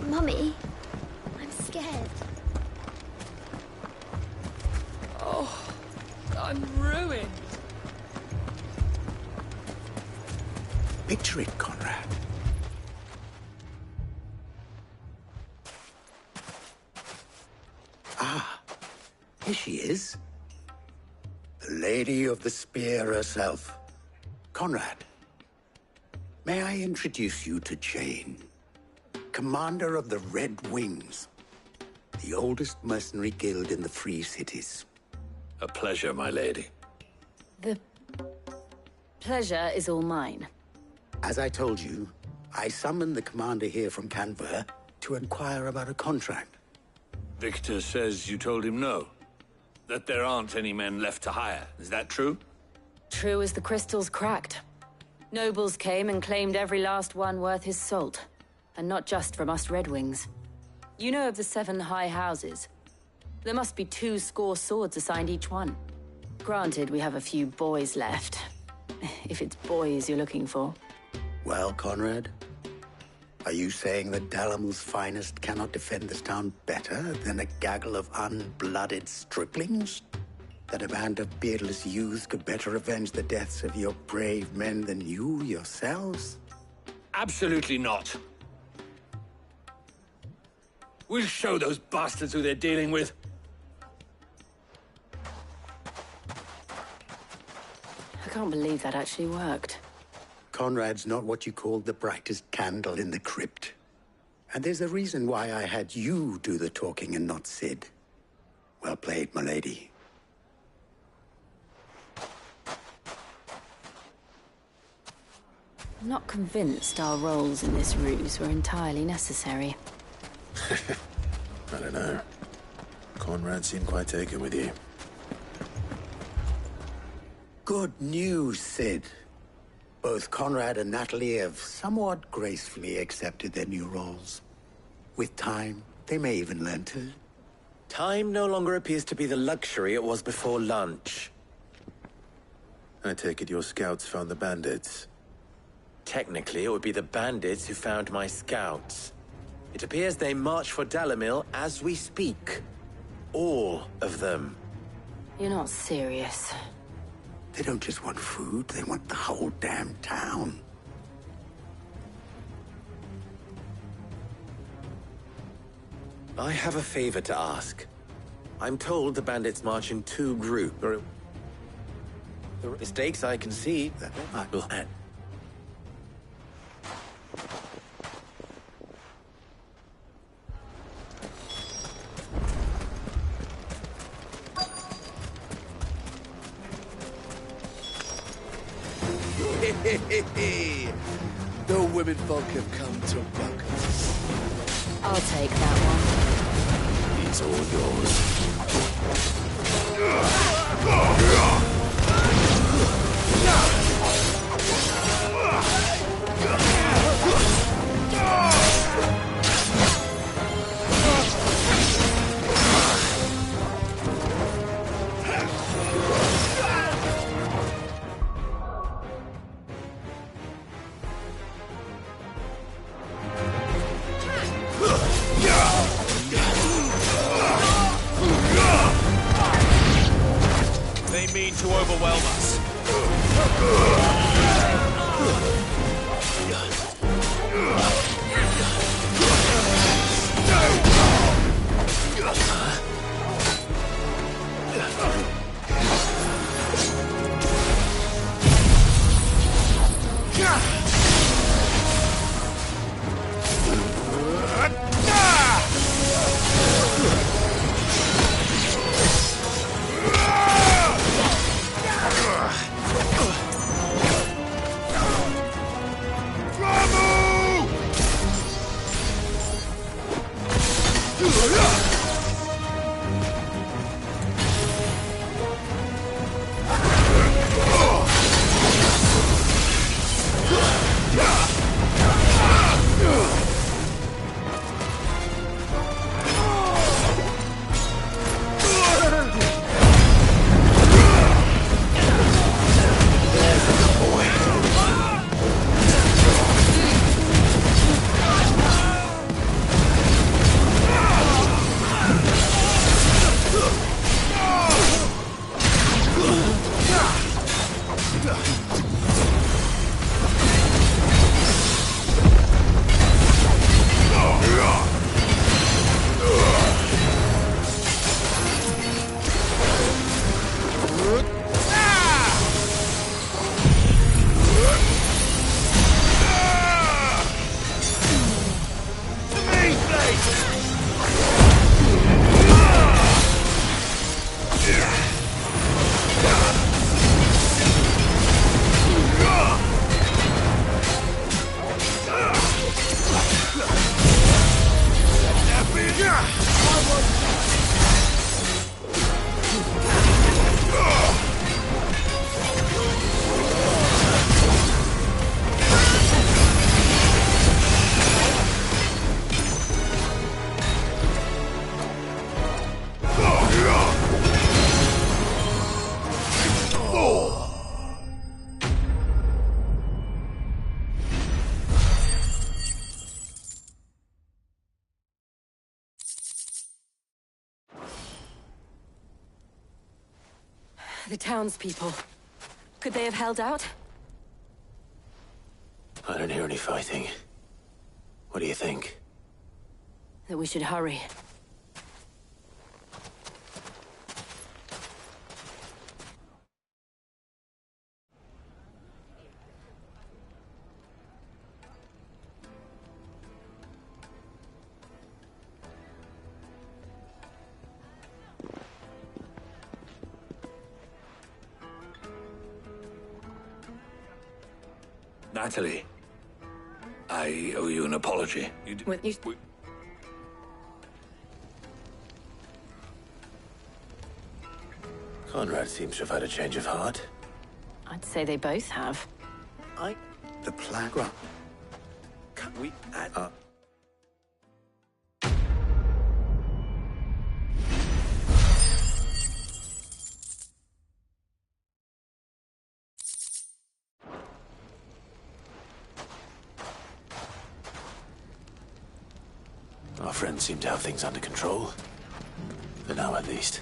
Mummy, I'm scared. Oh, I'm ruined. Picture it, Conrad. Ah, here she is. The Lady of the Spear herself. Conrad, may I introduce you to Jane, commander of the Red Wings, the oldest mercenary guild in the Free Cities. A pleasure, my lady. The pleasure is all mine. As I told you, I summoned the commander here from Canver to inquire about a contract. Victor says you told him no. That there aren't any men left to hire. Is that true? True as the crystals cracked. Nobles came and claimed every last one worth his salt. And not just from us Red Wings. You know of the 7 high houses. There must be 2 swords assigned each one. Granted, we have a few boys left. If it's boys you're looking for. Well, Conrad, are you saying that Dalamul's finest cannot defend this town better than a gaggle of unblooded striplings? That a band of beardless youths could better avenge the deaths of your brave men than you yourselves? Absolutely not. We'll show those bastards who they're dealing with. I can't believe that actually worked. Conrad's not what you call the brightest candle in the crypt. And there's a reason why I had you do the talking and not Sid. Well played, my lady. I'm not convinced our roles in this ruse were entirely necessary. I don't know. Conrad seemed quite taken with you. Good news, Sid. Both Conrad and Natalie have somewhat gracefully accepted their new roles. With time, they may even learn to. Time no longer appears to be the luxury it was before lunch. I take it your scouts found the bandits. Technically, it would be the bandits who found my scouts. It appears they march for Dalamil as we speak. All of them. You're not serious. They don't just want food, they want the whole damn town. I have a favor to ask. I'm told the bandits march in 2 groups. The mistakes I can see. The women folk have come to welcome us. I'll take that one. It's all yours. They mean to overwhelm us. The townspeople. Could they have held out? I don't hear any fighting. What do you think? That we should hurry. Natalie, I owe you an apology. Conrad seems to have had a change of heart. I'd say they both have. The plan. Can we add... Our friends seem to have things under control. For now, at least.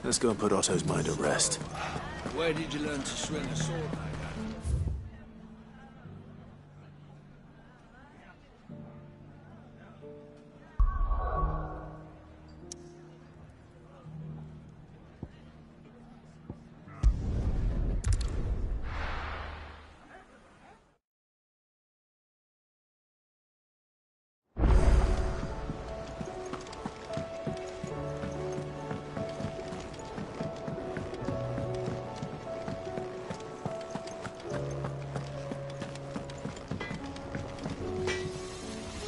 Let's go and put Otto's mind at rest. Where did you learn to swing a sword like that?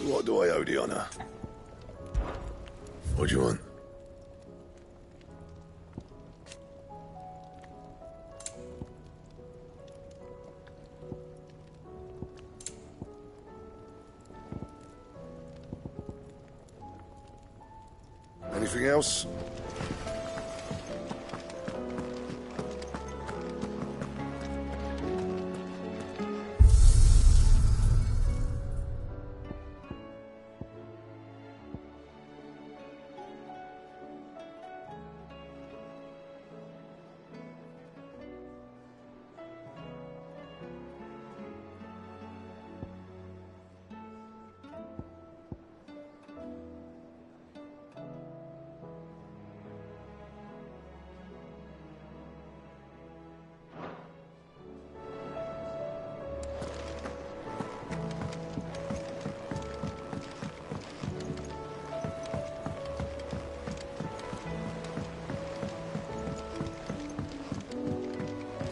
What do I owe the honor? What do you want? Anything else?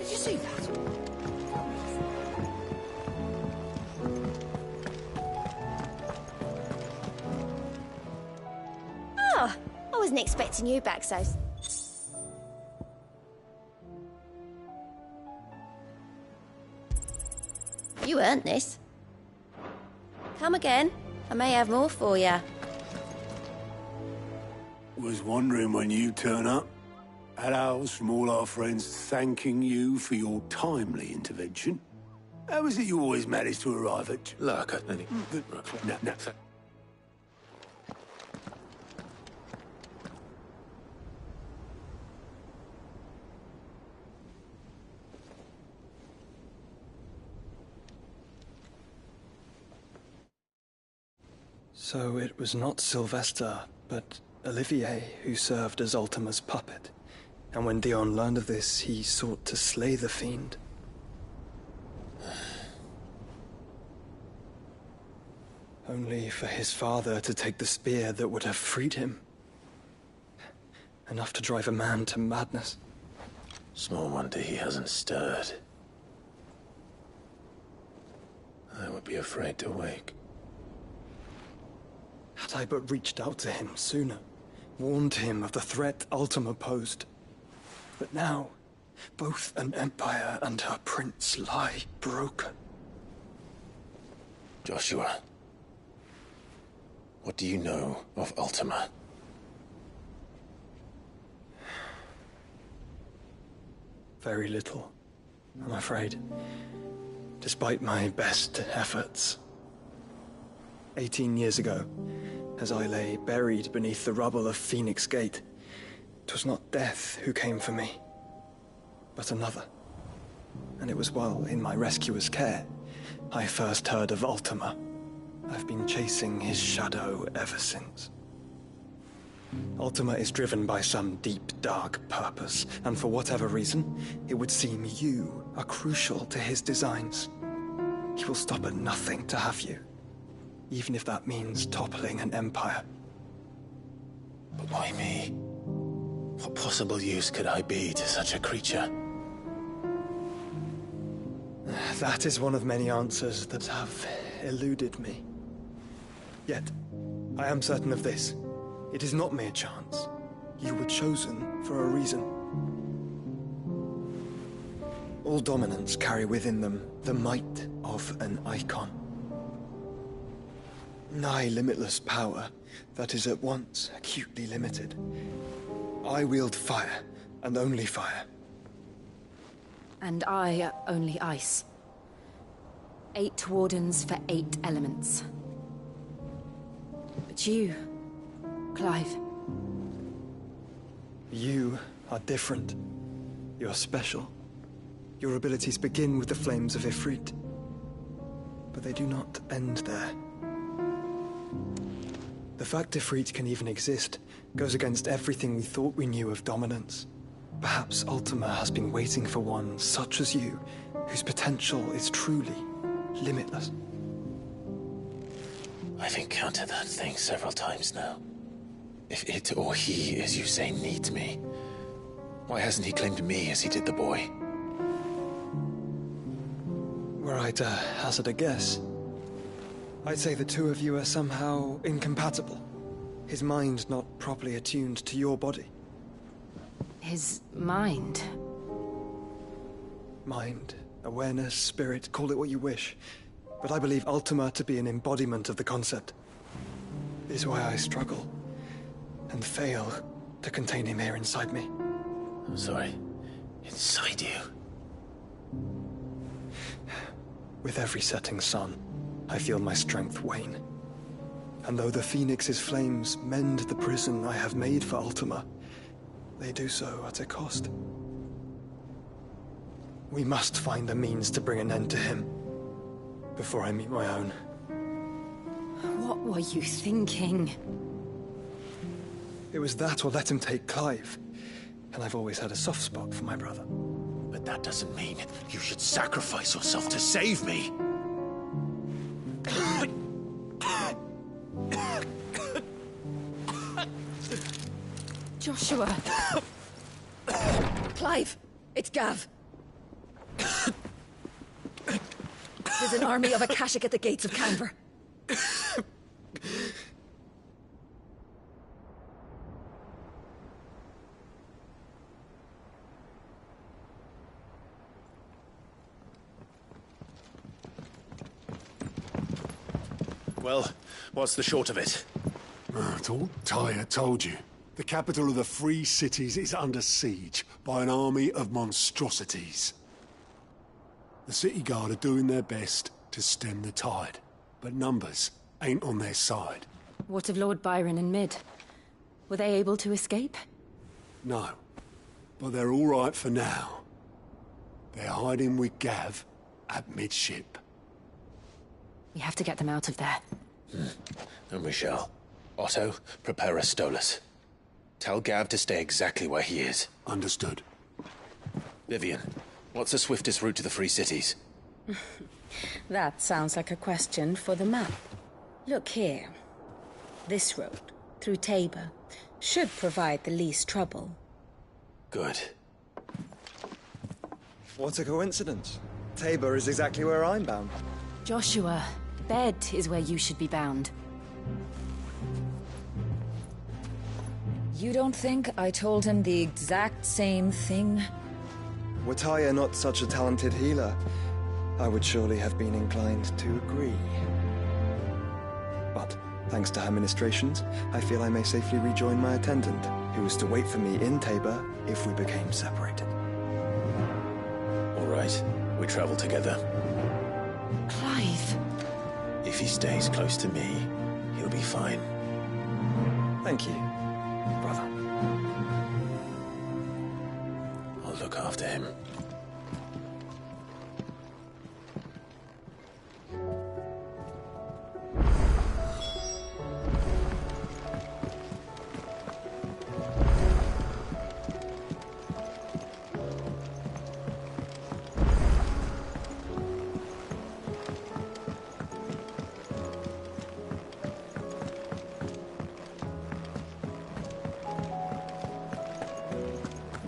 Did you see that? Oh, I wasn't expecting you back so... You earned this. Come again. I may have more for you. Was wondering when you'd turn up. Had owls from all our friends thanking you for your timely intervention. How is it you always manage to arrive at... Look, I think... No. So it was not Sylvester, but Olivier who served as Ultima's puppet. And when Dion learned of this, he sought to slay the fiend. Only for his father to take the spear that would have freed him. Enough to drive a man to madness. Small wonder he hasn't stirred. I would be afraid to wake. Had I but reached out to him sooner, warned him of the threat Ultima posed. But now, both an empire and her prince lie broken. Joshua, what do you know of Ultima? Very little, I'm afraid. Despite my best efforts. 18 years ago, as I lay buried beneath the rubble of Phoenix Gate, 'twas not death who came for me, but another. And it was while in my rescuer's care I first heard of Ultima. I've been chasing his shadow ever since. Ultima is driven by some deep, dark purpose, and for whatever reason, it would seem you are crucial to his designs. He will stop at nothing to have you, even if that means toppling an empire. But why me? What possible use could I be to such a creature? That is one of many answers that have eluded me. Yet, I am certain of this. It is not mere chance. You were chosen for a reason. All dominants carry within them the might of an icon. Nigh limitless power that is at once acutely limited. I wield fire, and only fire. And I only ice. 8 wardens for 8 elements. But you, Clive. You are different. You're special. Your abilities begin with the flames of Ifrit. But they do not end there. The fact Ifrit can even exist goes against everything we thought we knew of dominance. Perhaps Ultima has been waiting for one such as you, whose potential is truly limitless. I've encountered that thing several times now. If it or he, as you say, needs me, why hasn't he claimed me as he did the boy? Were I to hazard a guess, I'd say the two of you are somehow incompatible. His mind not properly attuned to your body. His mind? Mind, awareness, spirit, call it what you wish. But I believe Ultima to be an embodiment of the concept. It is why I struggle and fail to contain him here inside me. I'm sorry. Inside you? With every setting sun, I feel my strength wane. And though the Phoenix's flames mend the prison I have made for Ultima, they do so at a cost. We must find the means to bring an end to him before I meet my own. What were you thinking? It was that or let him take Clive. And I've always had a soft spot for my brother. But that doesn't mean you should sacrifice yourself to save me. Joshua! Clive! It's Gav! There's an army of Akashic at the gates of Canver. Well, what's the short of it? Thought Tyr told you. The capital of the Free Cities is under siege by an army of monstrosities. The city guard are doing their best to stem the tide, but numbers ain't on their side. What of Lord Byron and Mid? Were they able to escape? No, but they're all right for now. They're hiding with Gav at midship. We have to get them out of there. And we shall. Otto, prepare a Stolas. Tell Gav to stay exactly where he is. Understood. Vivian, what's the swiftest route to the Free Cities? That sounds like a question for the map. Look here. This road, through Tabor, should provide the least trouble. Good. What a coincidence. Tabor is exactly where I'm bound. Joshua, bed is where you should be bound. You don't think I told him the exact same thing? Were Tyr not such a talented healer, I would surely have been inclined to agree. But, thanks to her ministrations, I feel I may safely rejoin my attendant, who was to wait for me in Tabor if we became separated. All right, we travel together. Clive! If he stays close to me, he'll be fine. Thank you, brother. I'll look look after him.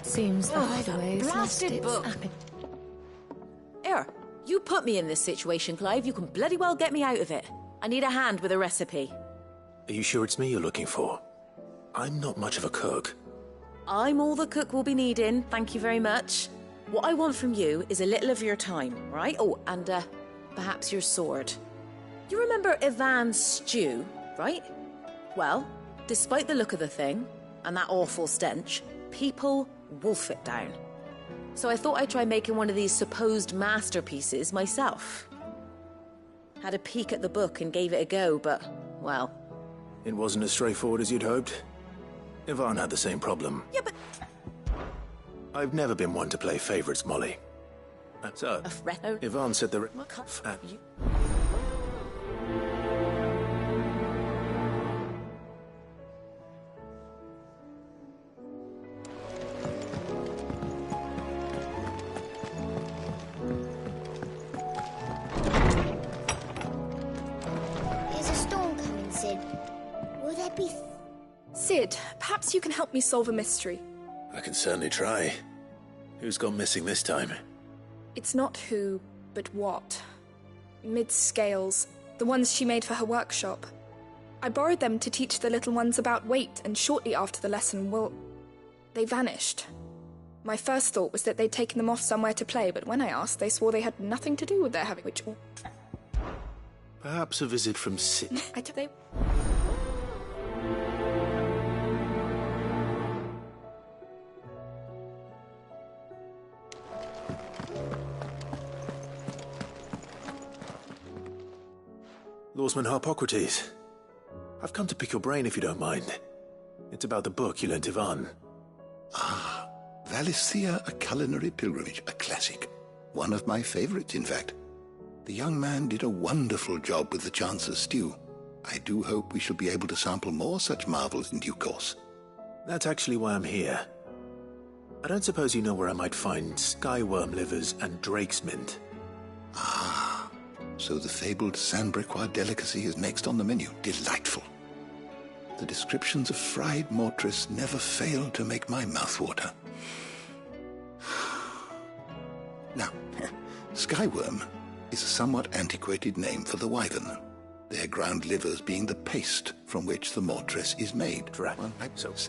Seems the hideaway's lost its appetite. Here, you put me in this situation, Clive. You can bloody well get me out of it. I need a hand with a recipe. Are you sure it's me you're looking for? I'm not much of a cook. I'm all the cook will be needing, thank you very much. What I want from you is a little of your time, right? Oh, and perhaps your sword. You remember Ivan's stew, right? Well, despite the look of the thing, and that awful stench, people wolf it down. So I thought I'd try making one of these supposed masterpieces myself. Had a peek at the book and gave it a go, but, well... It wasn't as straightforward as you'd hoped. Ivan had the same problem. Yeah, but... I've never been one to play favorites, Molly. So, Ivan said the... Cid, perhaps you can help me solve a mystery. I can certainly try. Who's gone missing this time? It's not who, but what. Mid's scales, the ones she made for her workshop. I borrowed them to teach the little ones about weight, and shortly after the lesson, well, they vanished. My first thought was that they'd taken them off somewhere to play, but when I asked, they swore they had nothing to do with their having which... Perhaps a visit from Cid. They... Lawsman Harpocrates. I've come to pick your brain if you don't mind. It's about the book you lent Ivan. Ah, Valisthea, A Culinary Pilgrimage, a classic. One of my favorites, in fact. The young man did a wonderful job with the Chance's stew. I do hope we shall be able to sample more such marvels in due course. That's actually why I'm here. I don't suppose you know where I might find skyworm livers and drake's mint. Ah, so the fabled Sanbriquois delicacy is next on the menu. Delightful. The descriptions of fried mortris never fail to make my mouth water. Now, skyworm is a somewhat antiquated name for the wyvern, their ground livers being the paste from which the mortris is made. Right. Well, I best...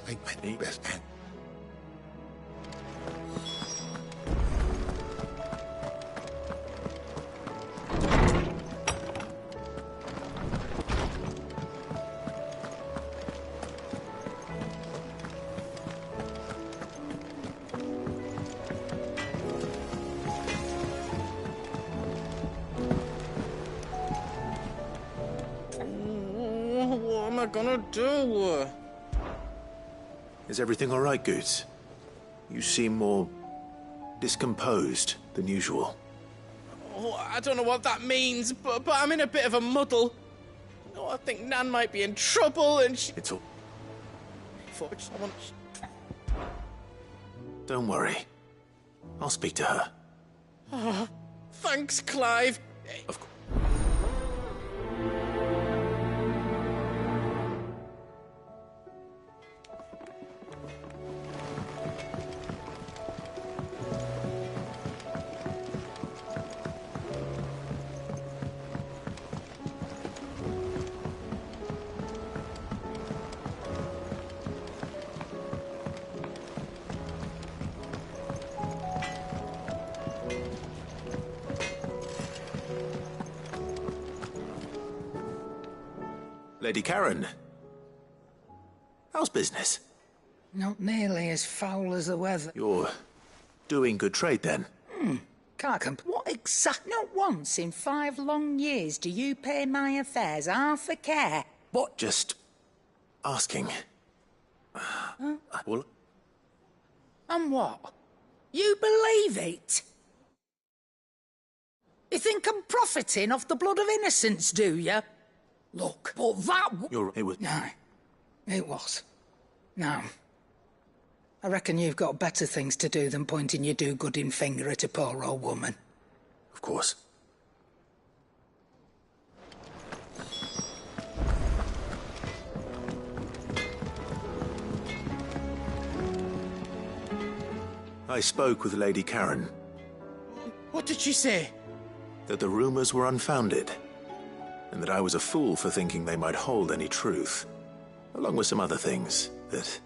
What am I gonna do? Is everything all right, Goetz? You seem more discomposed than usual. Oh, I don't know what that means, but I'm in a bit of a muddle. Oh, I think Nan might be in trouble, and she... It's all... Don't worry. I'll speak to her. Oh, thanks, Clive. Of course. Lady Karen, how's business? Not nearly as foul as the weather. You're doing good trade, then? Can't What Not once in 5 long years do you pay my affairs half a care. What? Just asking. Huh? Well... And what? You believe it? You think I'm profiting off the blood of innocence, do you? Look, but that... It was... No, it was. No. I reckon you've got better things to do than pointing your do-gooding finger at a poor old woman. Of course. I spoke with Lady Karen. What did she say? That the rumors were unfounded, and that I was a fool for thinking they might hold any truth, along with some other things that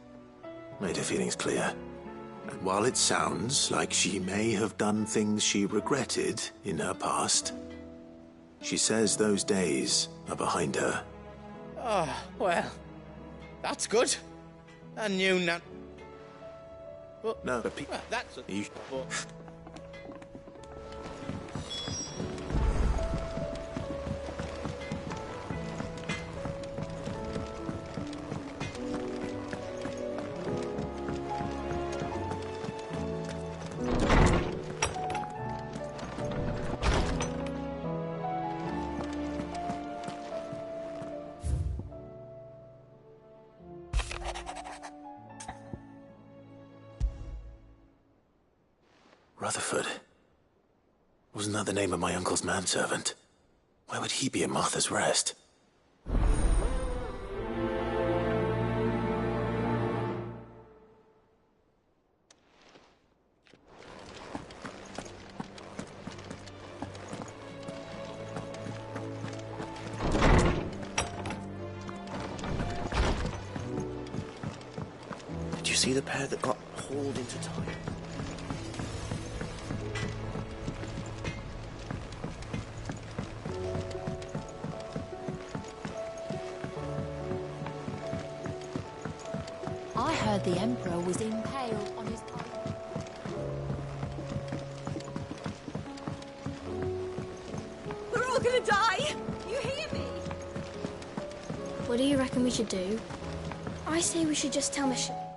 made her feelings clear. And while it sounds like she may have done things she regretted in her past, she says those days are behind her. Oh, well, that's good. I knew not. But, no, but well, that's a... But... Rutherford. Wasn't that the name of my uncle's manservant? Why would he be at Martha's Rest? Did you see the pair that got hauled into time? I heard the Emperor was impaled on his... We're all gonna die! You hear me? What do you reckon we should do? I say we should just tell Michelle.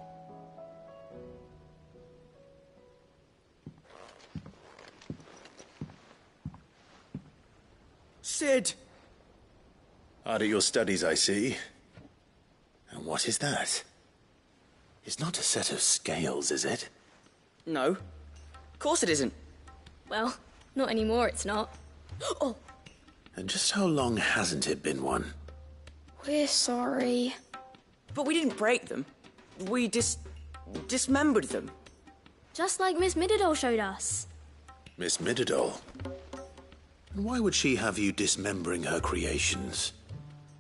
Sid! Hard at your studies, I see. And what is that? It's not a set of scales, is it? No. Of course it isn't. Well, not anymore, it's not. Oh! And just how long hasn't it been one? We're sorry. But we didn't break them. We dismembered them. Just like Miss Mididol showed us. Miss Mididol? And why would she have you dismembering her creations?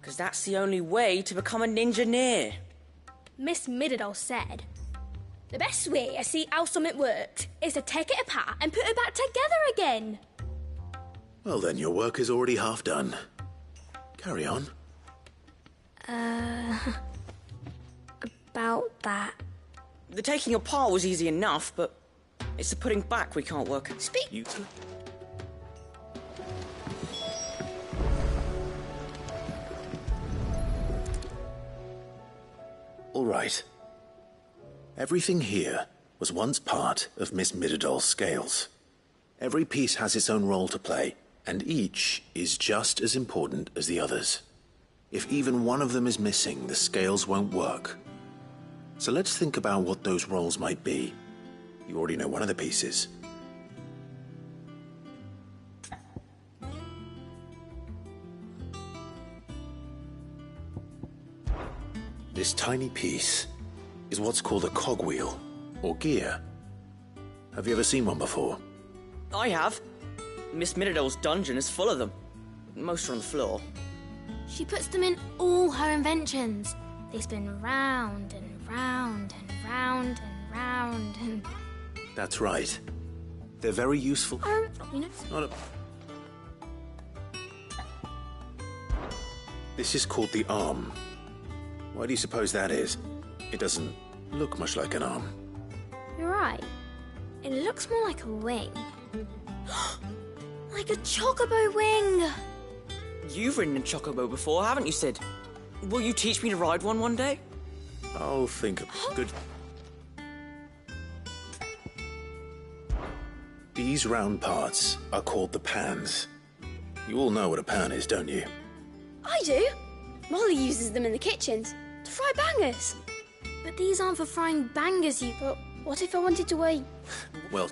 Because that's the only way to become a ninja-neer. Miss Mididol said, the best way to see how something worked is to take it apart and put it back together again. Well then, your work is already half done. Carry on. About that. The taking apart was easy enough, but it's the putting back we can't work. Speak. You two? All right. Everything here was once part of Miss Mididol's scales. Every piece has its own role to play, and each is just as important as the others. If even one of them is missing, the scales won't work. So let's think about what those roles might be. You already know one of the pieces. This tiny piece is what's called a cogwheel, or gear. Have you ever seen one before? I have. Miss Mididol's dungeon is full of them. Most are on the floor. She puts them in all her inventions. They spin round and round and round and round and... That's right. They're very useful. You know... Not a... This is called the arm. Why do you suppose that is? It doesn't look much like an arm. You're right. It looks more like a wing. Like a chocobo wing! You've ridden a chocobo before, haven't you, Sid? Will you teach me to ride one day? I'll think of good... These round parts are called the pans. You all know what a pan is, don't you? I do. Molly uses them in the kitchens to fry bangers. But these aren't for frying bangers, you... But what if I wanted to wait? Well...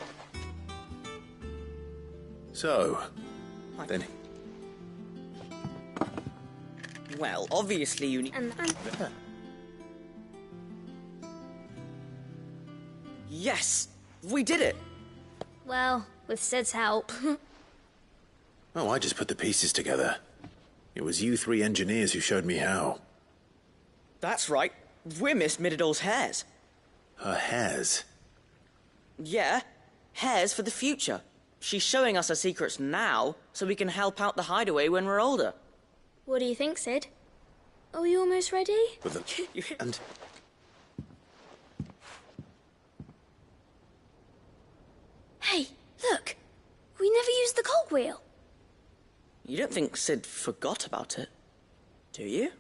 So... Then... Well, obviously you need... Yes! We did it! Well, with Sid's help. Oh, I just put the pieces together. It was you three engineers who showed me how. That's right. We're Miss Mididol's hares. Her hairs? Yeah, hares for the future. She's showing us her secrets now, so we can help out the hideaway when we're older. What do you think, Sid? Are we almost ready? With the... and... Hey, look! We never used the cogwheel. You don't think Sid forgot about it, do you?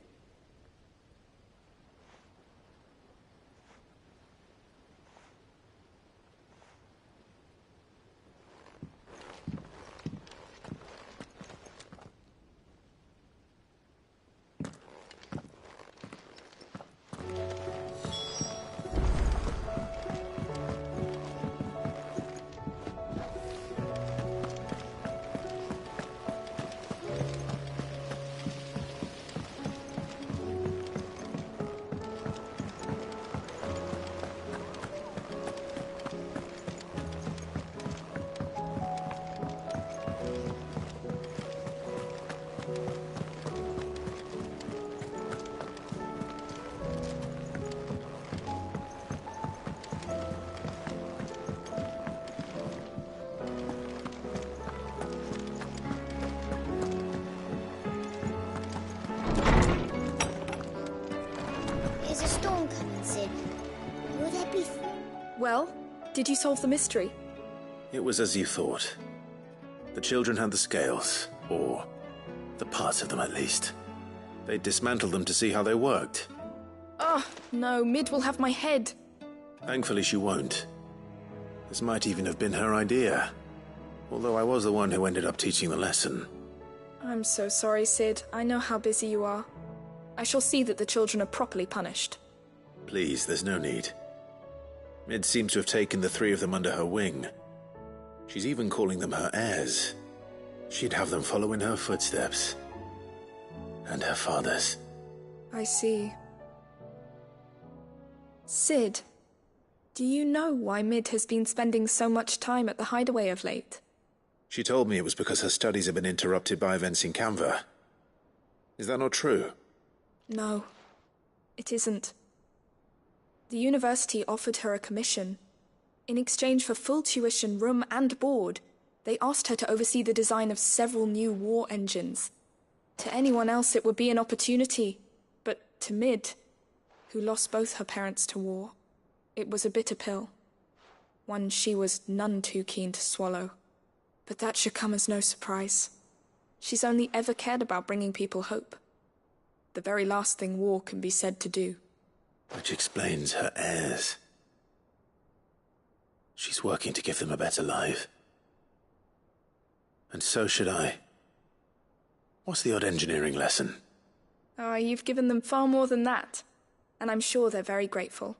Is a storm coming, Sid? Will there be... Well, did you solve the mystery? It was as you thought. The children had the scales, or the parts of them at least. They dismantled them to see how they worked. Oh, no, Mid will have my head. Thankfully she won't. This might even have been her idea. Although I was the one who ended up teaching the lesson. I'm so sorry, Sid. I know how busy you are. I shall see that the children are properly punished. Please, there's no need. Mid seems to have taken the three of them under her wing. She's even calling them her heirs. She'd have them follow in her footsteps. And her father's. I see. Sid, do you know why Mid has been spending so much time at the hideaway of late? She told me it was because her studies have been interrupted by events in Canva. Is that not true? No, it isn't. The university offered her a commission. In exchange for full tuition, room and board, they asked her to oversee the design of several new war engines. To anyone else it would be an opportunity, but to Mid, who lost both her parents to war, it was a bitter pill. One she was none too keen to swallow. But that should come as no surprise. She's only ever cared about bringing people hope. The very last thing war can be said to do. Which explains her heirs. She's working to give them a better life. And so should I. What's the odd engineering lesson? Ah, you've given them far more than that. And I'm sure they're very grateful.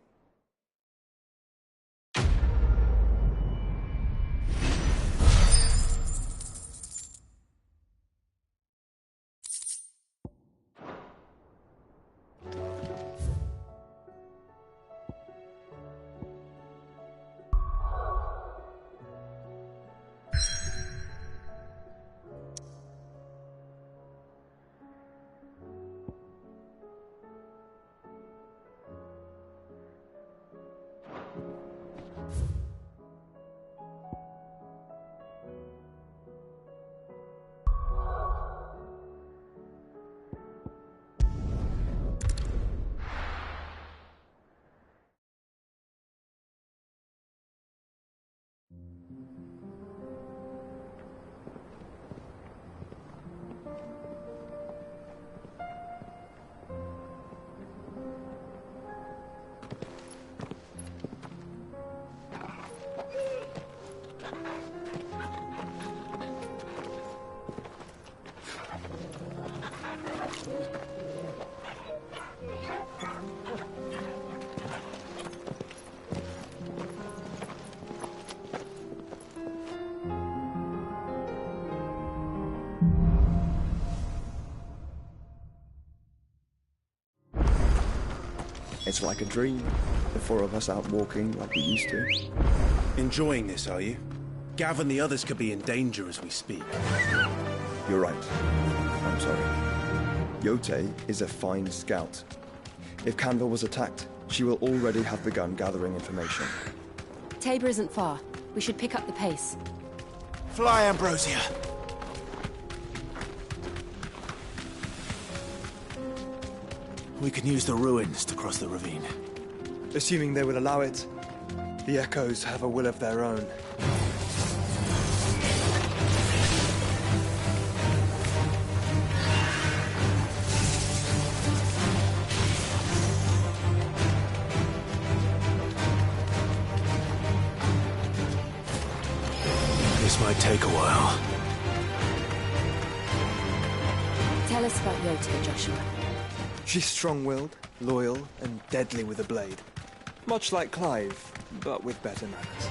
It's like a dream. The four of us out walking like we used to. Enjoying this, are you? Gav and the others could be in danger as we speak. You're right. I'm sorry. Yote is a fine scout. If Candle was attacked, she will already have begun gathering information. Tabor isn't far. We should pick up the pace. Fly, Ambrosia! We can use the ruins to cross the ravine. Assuming they will allow it, the Echoes have a will of their own. This might take a while. Tell us about Yote, Joshua. She's strong-willed, loyal, and deadly with a blade. Much like Clive, but with better manners.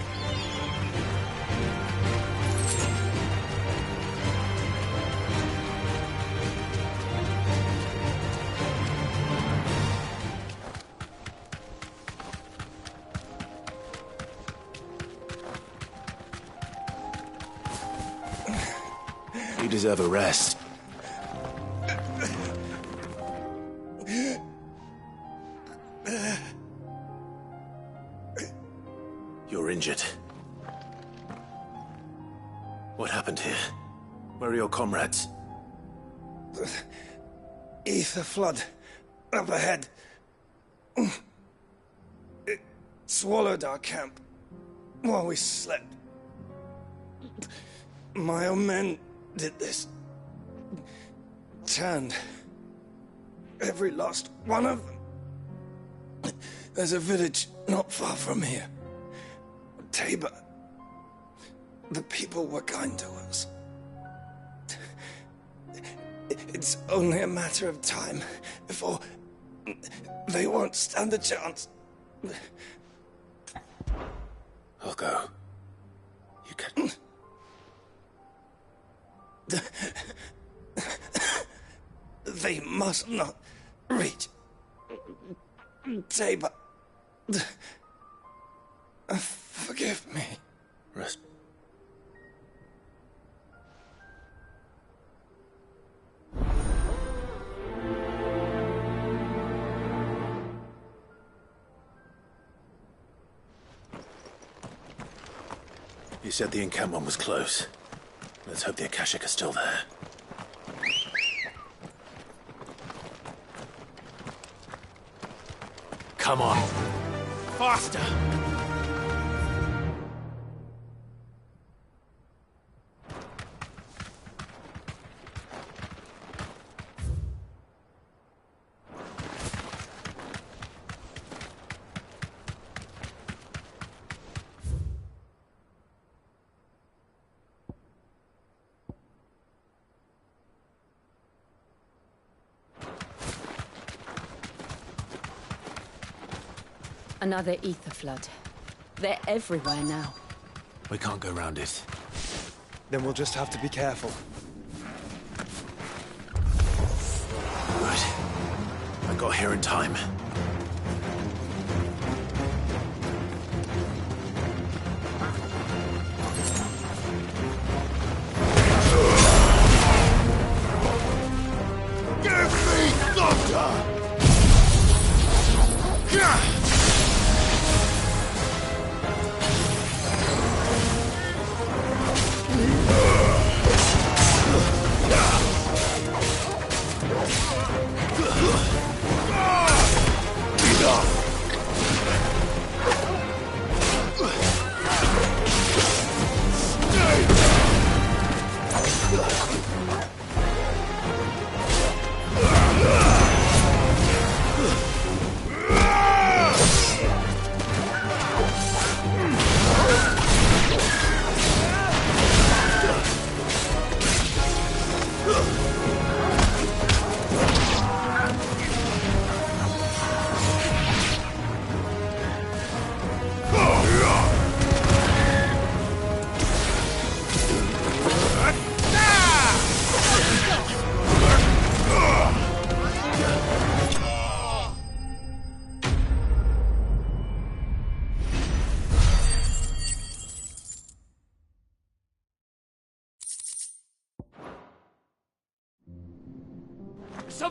You deserve a rest. You're injured. What happened here? Where are your comrades? Ether flood. Up ahead. It swallowed our camp while we slept. My own men did this. Turned every last one of them. There's a village not far from here. Tabor. The people were kind to us. It's only a matter of time before they won't stand a chance. I'll go. You can... They must not reach Tabor. Forgive me. Rest. You said the encampment was close. Let's hope the Akashic are still there. Come on. Faster! Another ether flood. They're everywhere now. We can't go round it. Then we'll just have to be careful. Right. I got here in time. Give me thunder!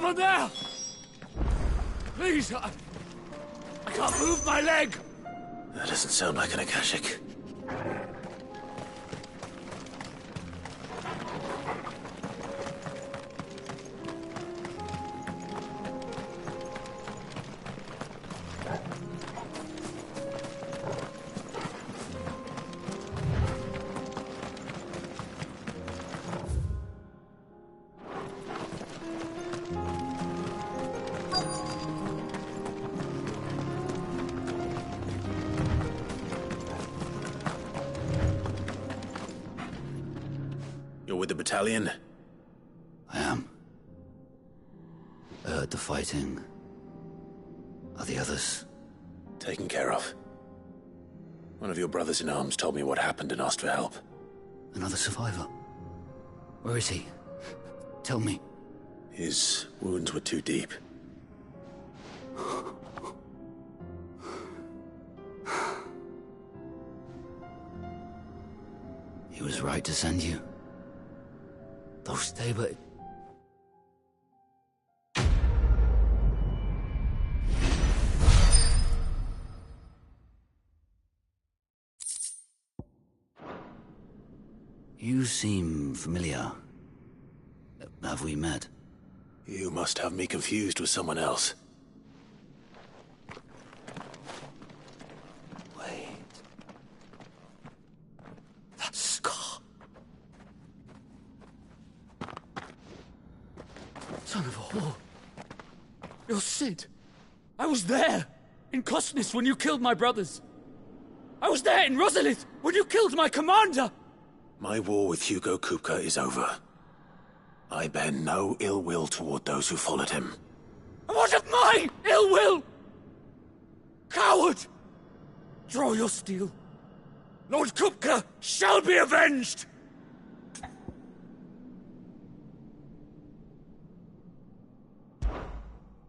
Someone there! Please, I can't move my leg! That doesn't sound like an Akashic. You're with the battalion? I am. I heard the fighting. Are the others? Taken care of. One of your brothers in arms told me what happened and asked for help. Another survivor? Where is he? Tell me. His wounds were too deep. He was right to send you. Those Tabor... You seem familiar. Have we met? You must have me confused with someone else. Wait. That scar. Son of a whore. You're Cid. I was there, in Cosnes, when you killed my brothers. I was there in Rosalith, when you killed my commander. My war with Hugo Kupka is over. I bear no ill will toward those who followed him. And what of my ill will? Coward! Draw your steel. Lord Kupka shall be avenged!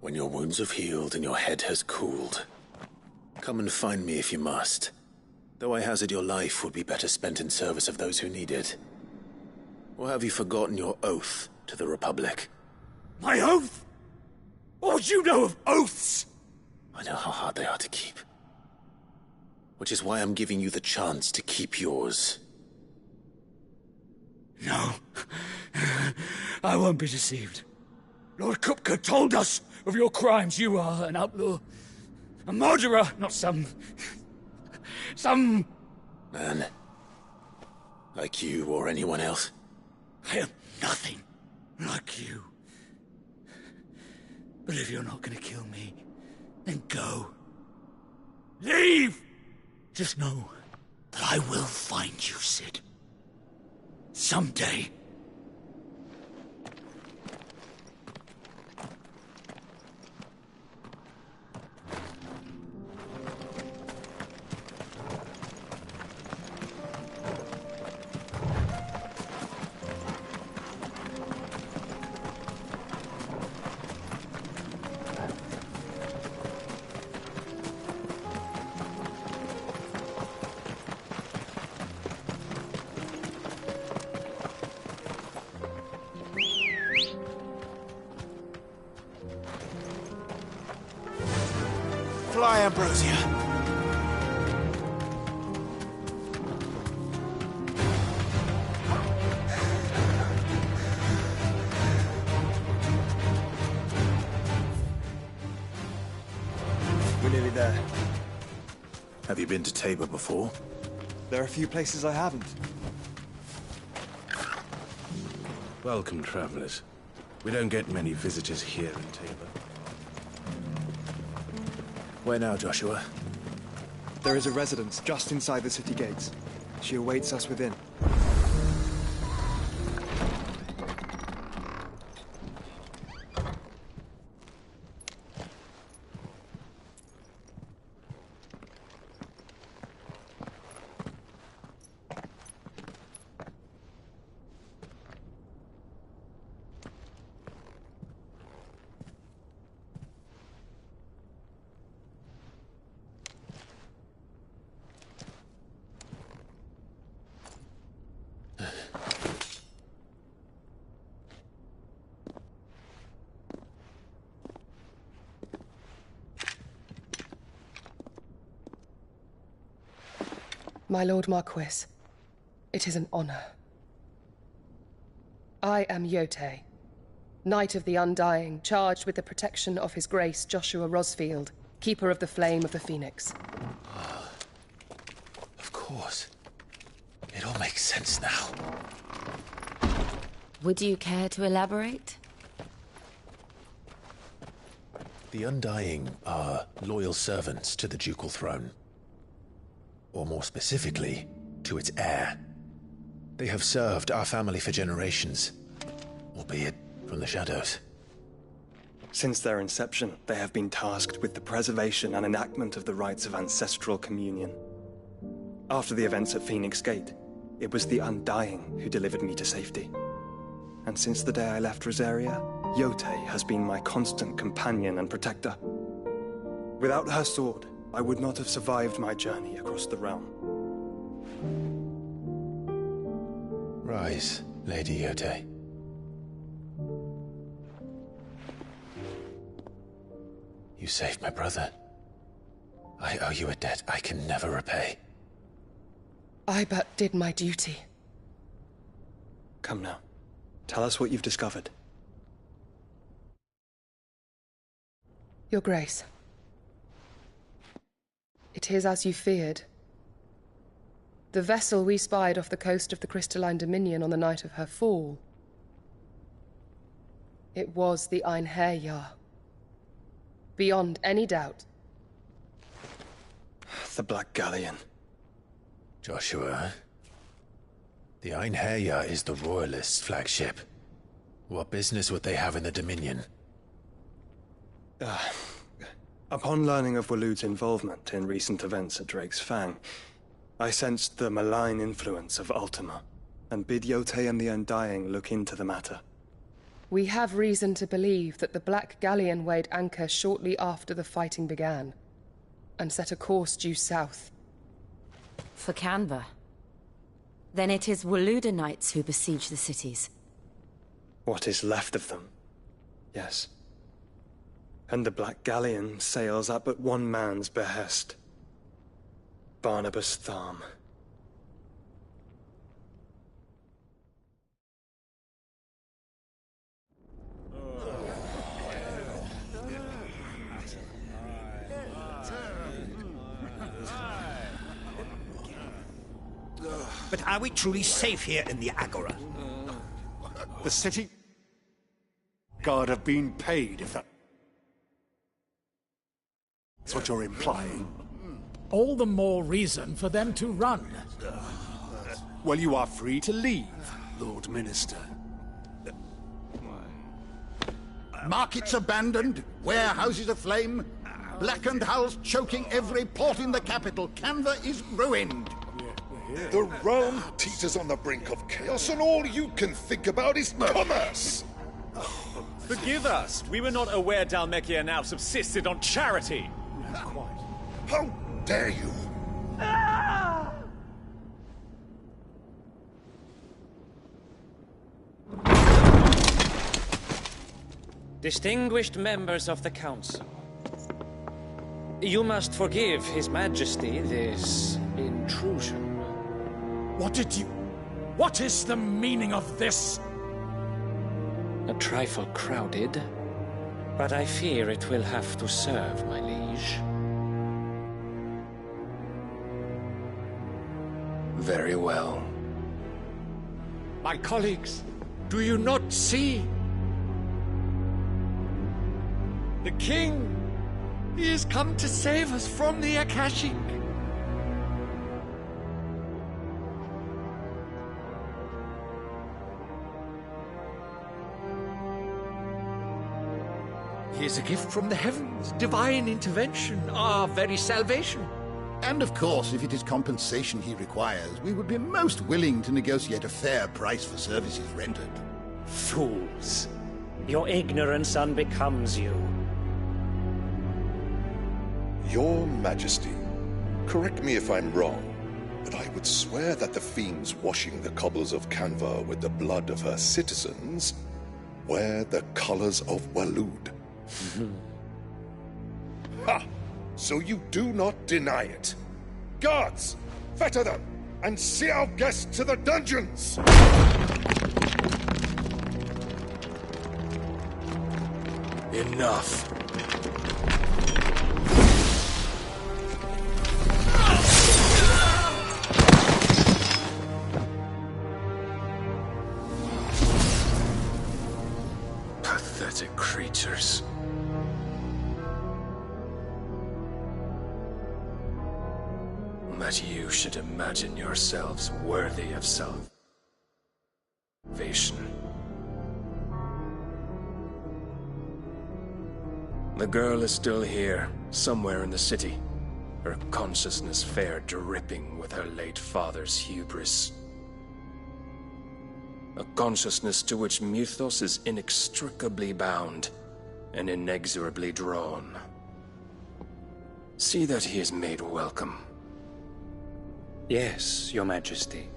When your wounds have healed and your head has cooled, come and find me if you must. Though I hazard your life would be better spent in service of those who need it. Or have you forgotten your oath to the Republic? My oath? What would you know of oaths? I know how hard they are to keep. Which is why I'm giving you the chance to keep yours. No. I won't be deceived. Lord Kupka told us of your crimes. You are an outlaw. A murderer, not some man. Like you or anyone else. I am nothing like you. But if you're not gonna kill me, then go. Leave! Just know that I will find you, Cid. Someday. Fly, Ambrosia. We're nearly there. Have you been to Tabor before? There are a few places I haven't. Welcome, travelers. We don't get many visitors here in Tabor. Where now, Joshua? There is a residence just inside the city gates. She awaits us within. My Lord Marquis, it is an honor. I am Yotei, Knight of the Undying, charged with the protection of His Grace Joshua Rosfield, Keeper of the Flame of the Phoenix. Of course. It all makes sense now. Would you care to elaborate? The Undying are loyal servants to the ducal throne. Or more specifically, to its heir. They have served our family for generations, albeit from the shadows. Since their inception, they have been tasked with the preservation and enactment of the rites of ancestral communion. After the events at Phoenix Gate, it was the Undying who delivered me to safety. And since the day I left Rosaria, Yotei has been my constant companion and protector. Without her sword, I would not have survived my journey across the realm. Rise, Lady Yotei. You saved my brother. I owe you a debt I can never repay. I but did my duty. Come now. Tell us what you've discovered. Your Grace. It is as you feared. The vessel we spied off the coast of the Crystalline Dominion on the night of her fall. It was the Einherjar. Beyond any doubt. The Black Galleon. Joshua, the Einherjar is the Royalists' flagship. What business would they have in the Dominion? Upon learning of Waloed's involvement in recent events at Drake's Fang, I sensed the malign influence of Ultima, and bid Yotei and the Undying look into the matter. We have reason to believe that the Black Galleon weighed anchor shortly after the fighting began, and set a course due south. For Canva. Then it is Waloed Knights who besiege the cities. What is left of them? Yes. And the Black Galleon sails at but one man's behest. Barnabas Tharm. But are we truly safe here in the Agora? The city guard have been paid, if that's what you're implying. All the more reason for them to run. Well, you are free to leave, Lord Minister. Markets abandoned, warehouses aflame, blackened hulls choking every port in the capital. Canva is ruined. The realm teeters on the brink of chaos, and all you can think about is commerce! Forgive us! We were not aware Dhalmekia now subsisted on charity! How dare you! Distinguished members of the Council, you must forgive His Majesty this intrusion. What is the meaning of this? A trifle crowded, but I fear it will have to serve, my liege. Very well. My colleagues, do you not see? The King! He has come to save us from the Akashic! He is a gift from the heavens, divine intervention, our very salvation. And of course, if it is compensation he requires, we would be most willing to negotiate a fair price for services rendered. Fools! Your ignorance unbecomes you. Your Majesty, correct me if I'm wrong, but I would swear that the fiends washing the cobbles of Canva with the blood of her citizens wear the colors of Waloed. Ha! So you do not deny it. Guards, Fetter them, and see our guests to the dungeons! Enough. Pathetic creatures. That you should imagine yourselves worthy of salvation. The girl is still here, somewhere in the city. Her consciousness fair dripping with her late father's hubris. A consciousness to which Mythos is inextricably bound and inexorably drawn. See that he is made welcome. Yes, Your Majesty.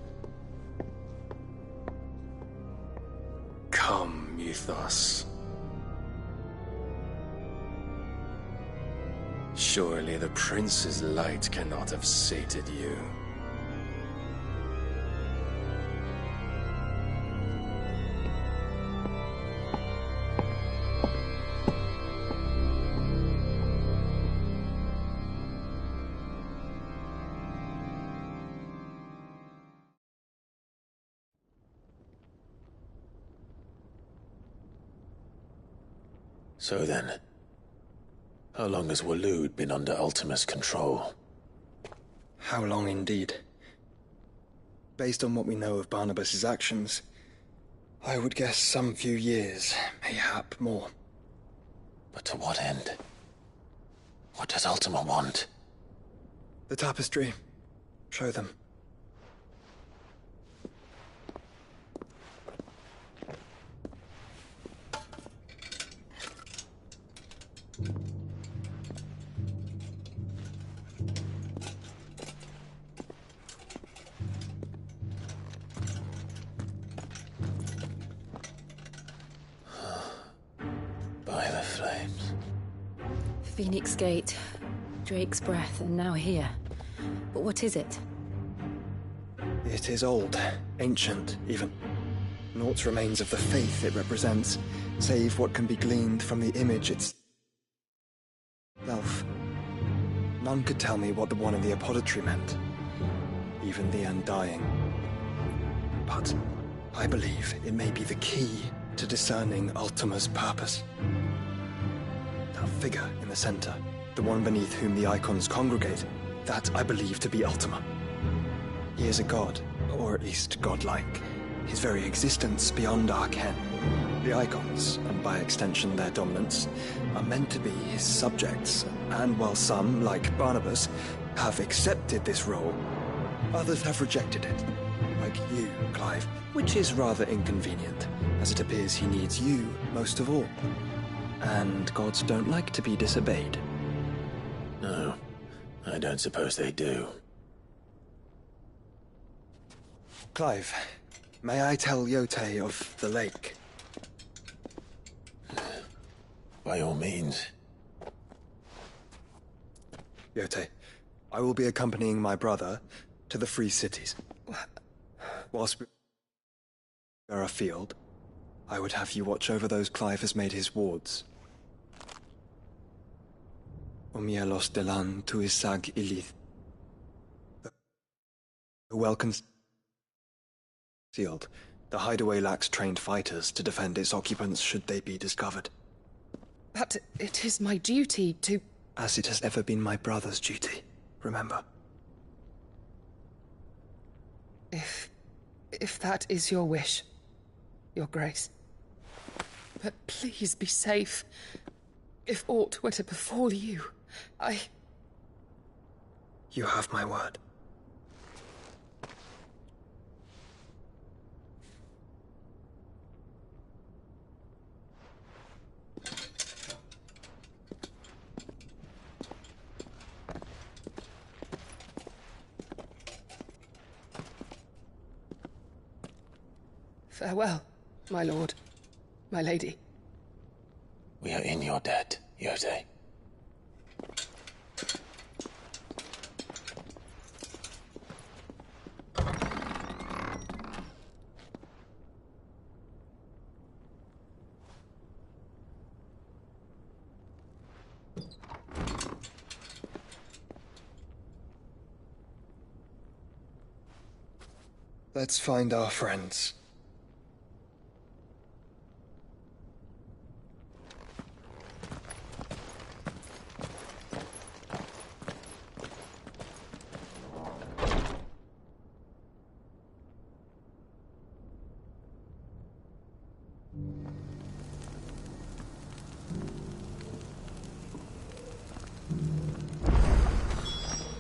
Come, Mythos. Surely the prince's light cannot have sated you. So then, how long has Waloed been under Ultima's control? How long indeed? Based on what we know of Barnabas's actions, I would guess some few years, mayhap more. But to what end? What does Ultima want? The tapestry. Show them. By the flames. Phoenix Gate, Drake's Breath, and now here. But what is it? It is old, ancient, even. Naught remains of the faith it represents, save what can be gleaned from the image itself. None could tell me what the one in the apothecary meant, even the Undying. But I believe it may be the key to discerning Ultima's purpose. That figure in the center, the one beneath whom the icons congregate, that I believe to be Ultima. He is a god, or at least godlike, his very existence beyond our ken. The icons, and by extension their dominants, are meant to be his subjects, and while some, like Barnabas, have accepted this role, others have rejected it. Like you, Clive, which is rather inconvenient, as it appears he needs you most of all. And gods don't like to be disobeyed. No, I don't suppose they do. Clive, may I tell Yotei of the lake? By all means. Yotei, I will be accompanying my brother to the Free Cities. Whilst we are afield, I would have you watch over those Clive has made his wards. Omielos delan tuisag ilith. Well concealed. The hideaway lacks trained fighters to defend its occupants should they be discovered. But it is my duty to... As it has ever been my brother's duty, remember. If that is your wish, Your Grace. But please be safe. If aught were to befall you, You have my word. Farewell, my lord, my lady. We are in your debt, Yotei. Let's find our friends.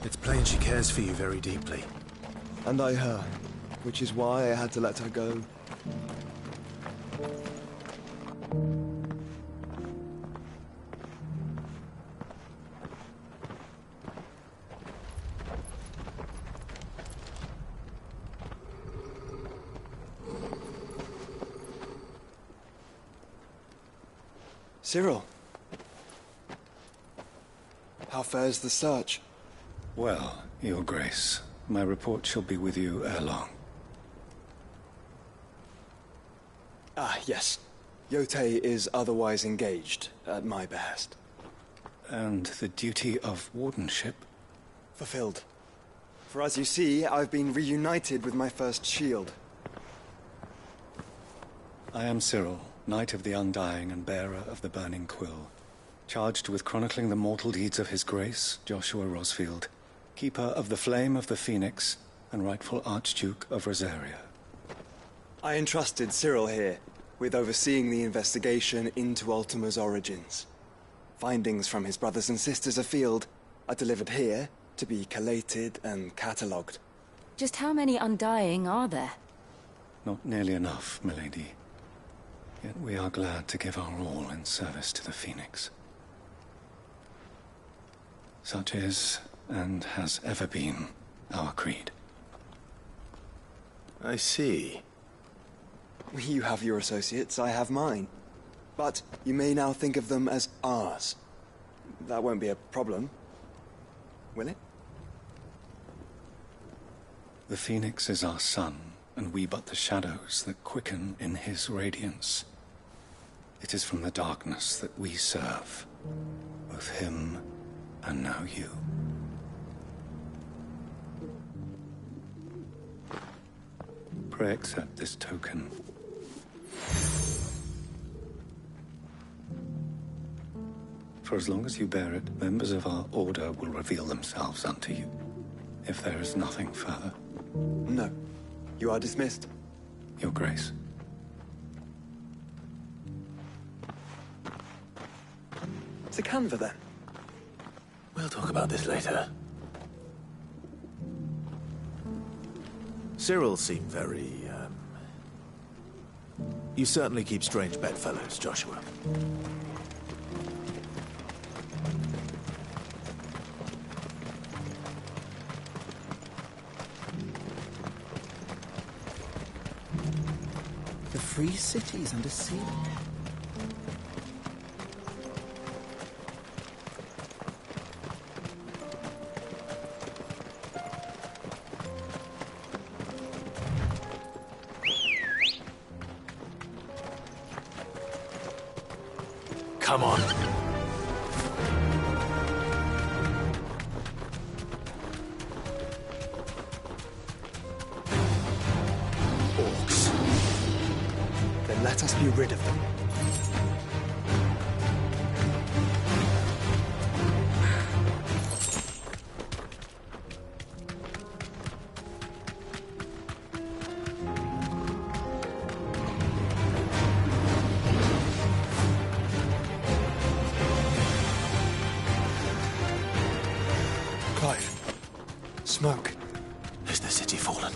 It's plain she cares for you very deeply. And I her, which is why I had to let her go. Cyril. How fares the search? Well, Your Grace, my report shall be with you ere long. Ah, yes. Yotei is otherwise engaged, at my behest. And the duty of wardenship? Fulfilled. For as you see, I've been reunited with my first shield. I am Cyril, Knight of the Undying and bearer of the Burning Quill, charged with chronicling the mortal deeds of His Grace, Joshua Rosfield, Keeper of the Flame of the Phoenix, and rightful Archduke of Rosaria. I entrusted Cyril here with overseeing the investigation into Ultima's origins. Findings from his brothers and sisters afield are delivered here to be collated and catalogued. Just how many Undying are there? Not nearly enough, milady. Yet we are glad to give our all in service to the Phoenix. Such is, and has ever been, our creed. I see. You have your associates, I have mine. But you may now think of them as ours. That won't be a problem, will it? The Phoenix is our sun, and we but the shadows that quicken in his radiance. It is from the darkness that we serve, both him and now you. Pray accept this token. For as long as you bear it, members of our order will reveal themselves unto you, if there is nothing further. No. You are dismissed. Your Grace. To Canva, then. We'll talk about this later. Cyril seemed very, You certainly keep strange bedfellows, Joshua. The free cities under siege. Come on. Orcs. Then let us be rid of them. Smoke. Is the city fallen?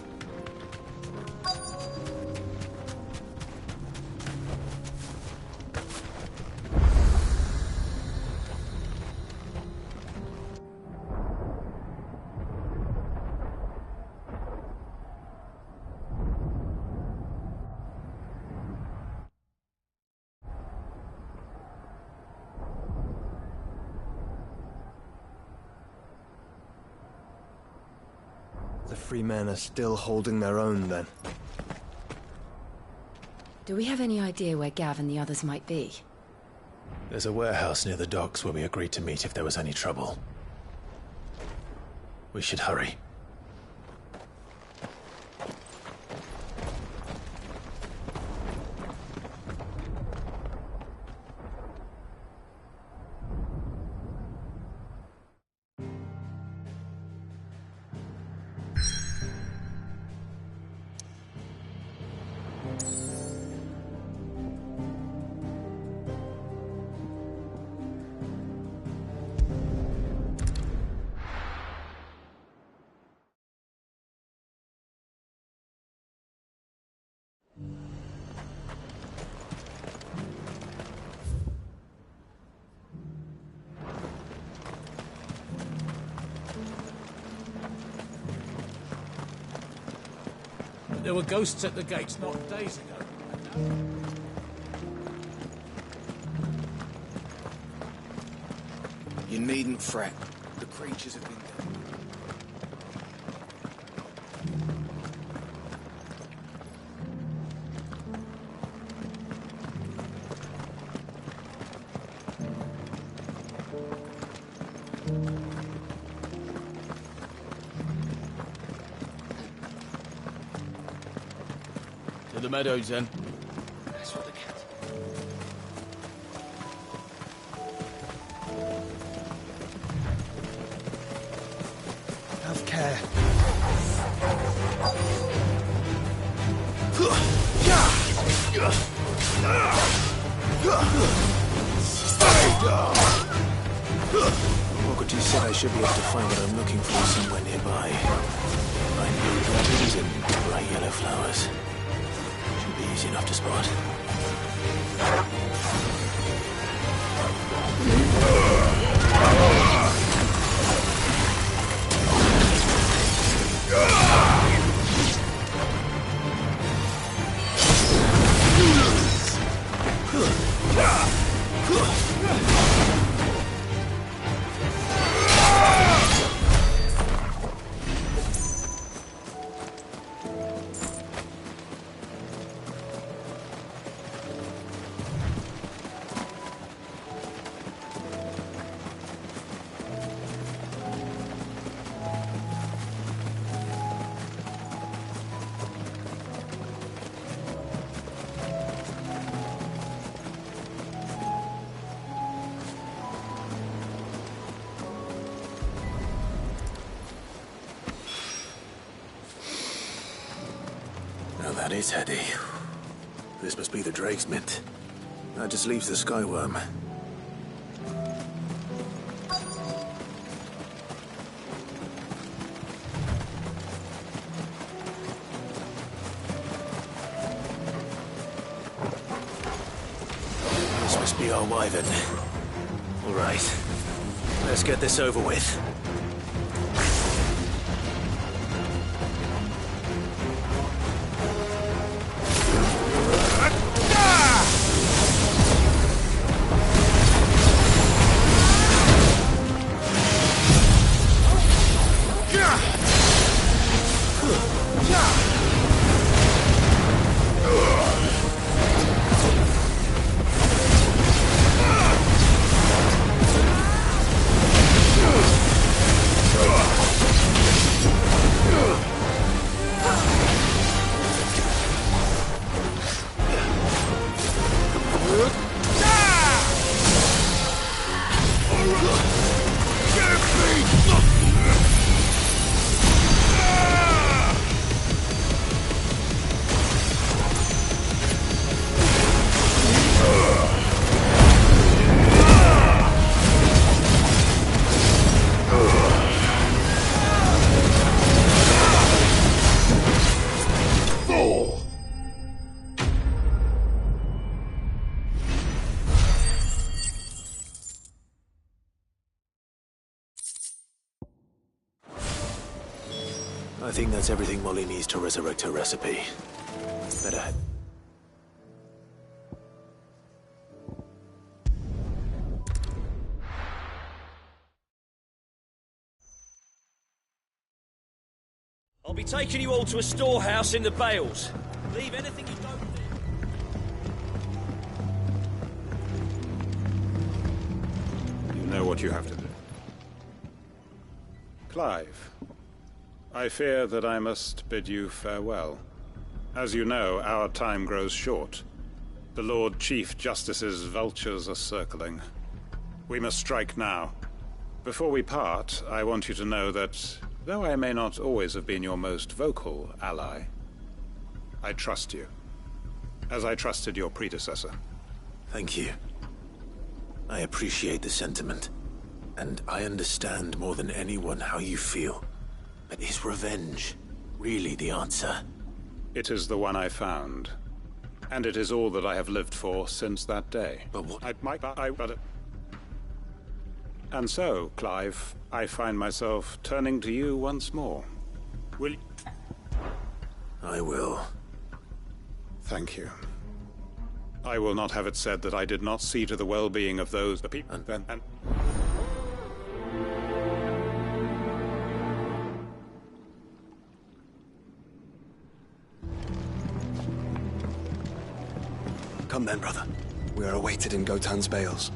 The free men are still holding their own, then. Do we have any idea where Gav and the others might be? There's a warehouse near the docks where we agreed to meet if there was any trouble. We should hurry. There were ghosts at the gates not days ago. You needn't fret. The creatures have been dead. To the meadows, then. That's what the cat. Have care. Walker said I should be able to find what I'm looking for somewhere nearby. Find blue dragons and bright yellow flowers. Should be easy enough to spot. That is heady. This must be the Drake's Mint. That just leaves the Skyworm. This must be our Wyvern. All right. Let's get this over with. I think that's everything Molly needs to resurrect her recipe. Better head. I'll be taking you all to a storehouse in the Bales. Leave anything you don't need. You know what you have to do. Clive, I fear that I must bid you farewell. As you know, our time grows short. The Lord Chief Justice's vultures are circling. We must strike now. Before we part, I want you to know that, though I may not always have been your most vocal ally, I trust you, as I trusted your predecessor. Thank you. I appreciate the sentiment, and I understand more than anyone how you feel. But is revenge really the answer? It is the one I found, and it is all that I have lived for since that day. But what? And so, Clive, I find myself turning to you once more. Will you? I will. Thank you. I will not have it said that I did not see to the well-being of those the people and Come then, brother. We are awaited in Gotan's bales.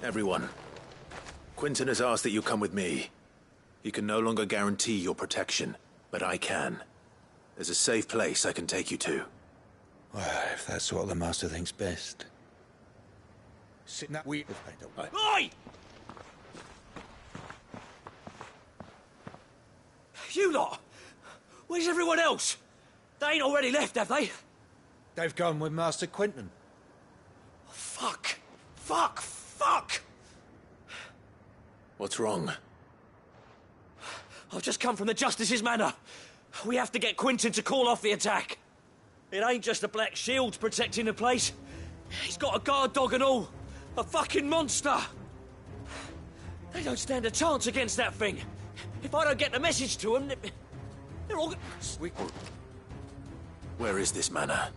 Everyone, Quinton has asked that you come with me. He can no longer guarantee your protection, but I can. There's a safe place I can take you to. Well, if that's what the Master thinks best. Sit that we. Oi! You lot! Where's everyone else? They ain't already left, have they? They've gone with Master Quinton. Fuck! Fuck! Fuck! What's wrong? I've just come from the Justice's Manor. We have to get Quinton to call off the attack. It ain't just the Black Shields protecting the place. He's got a guard dog and all. A fucking monster. They don't stand a chance against that thing. If I don't get the message to them, they're all... Where is this manor?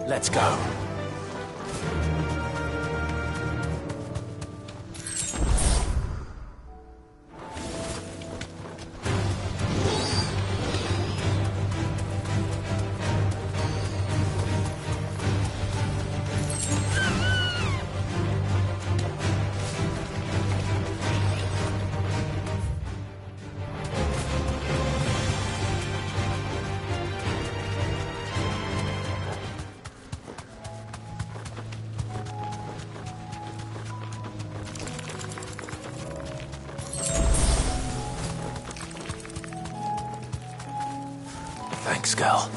Let's go. Thanks, Gal.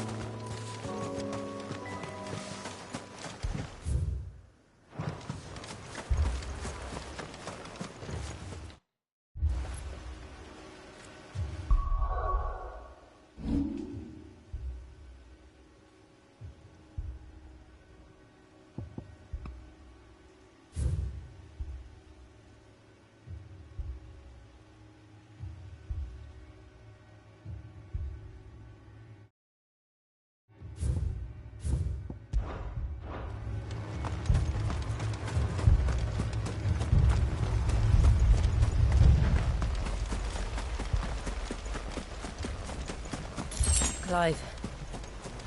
Clive,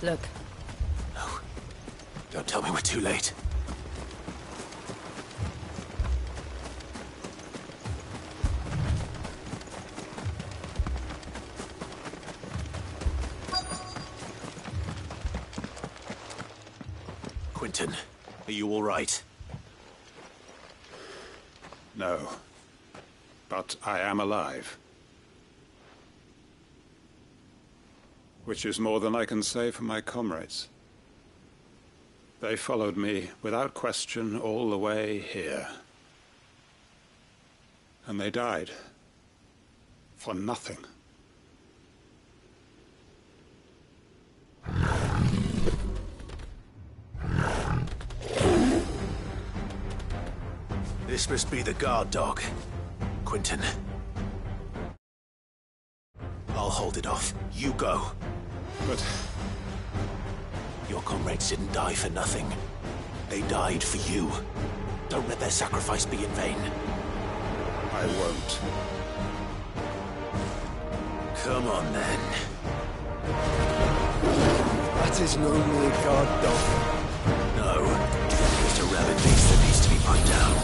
look. No. Don't tell me we're too late. Quentin, are you all right? No. But I am alive. Which is more than I can say for my comrades. They followed me without question all the way here. And they died. For nothing. This must be the guard dog. Quentin. I'll hold it off. You go. But... your comrades didn't die for nothing. They died for you. Don't let their sacrifice be in vain. I won't. Come on, then. That is no mere guard dog. No. It's a rabid beast that needs to be put down.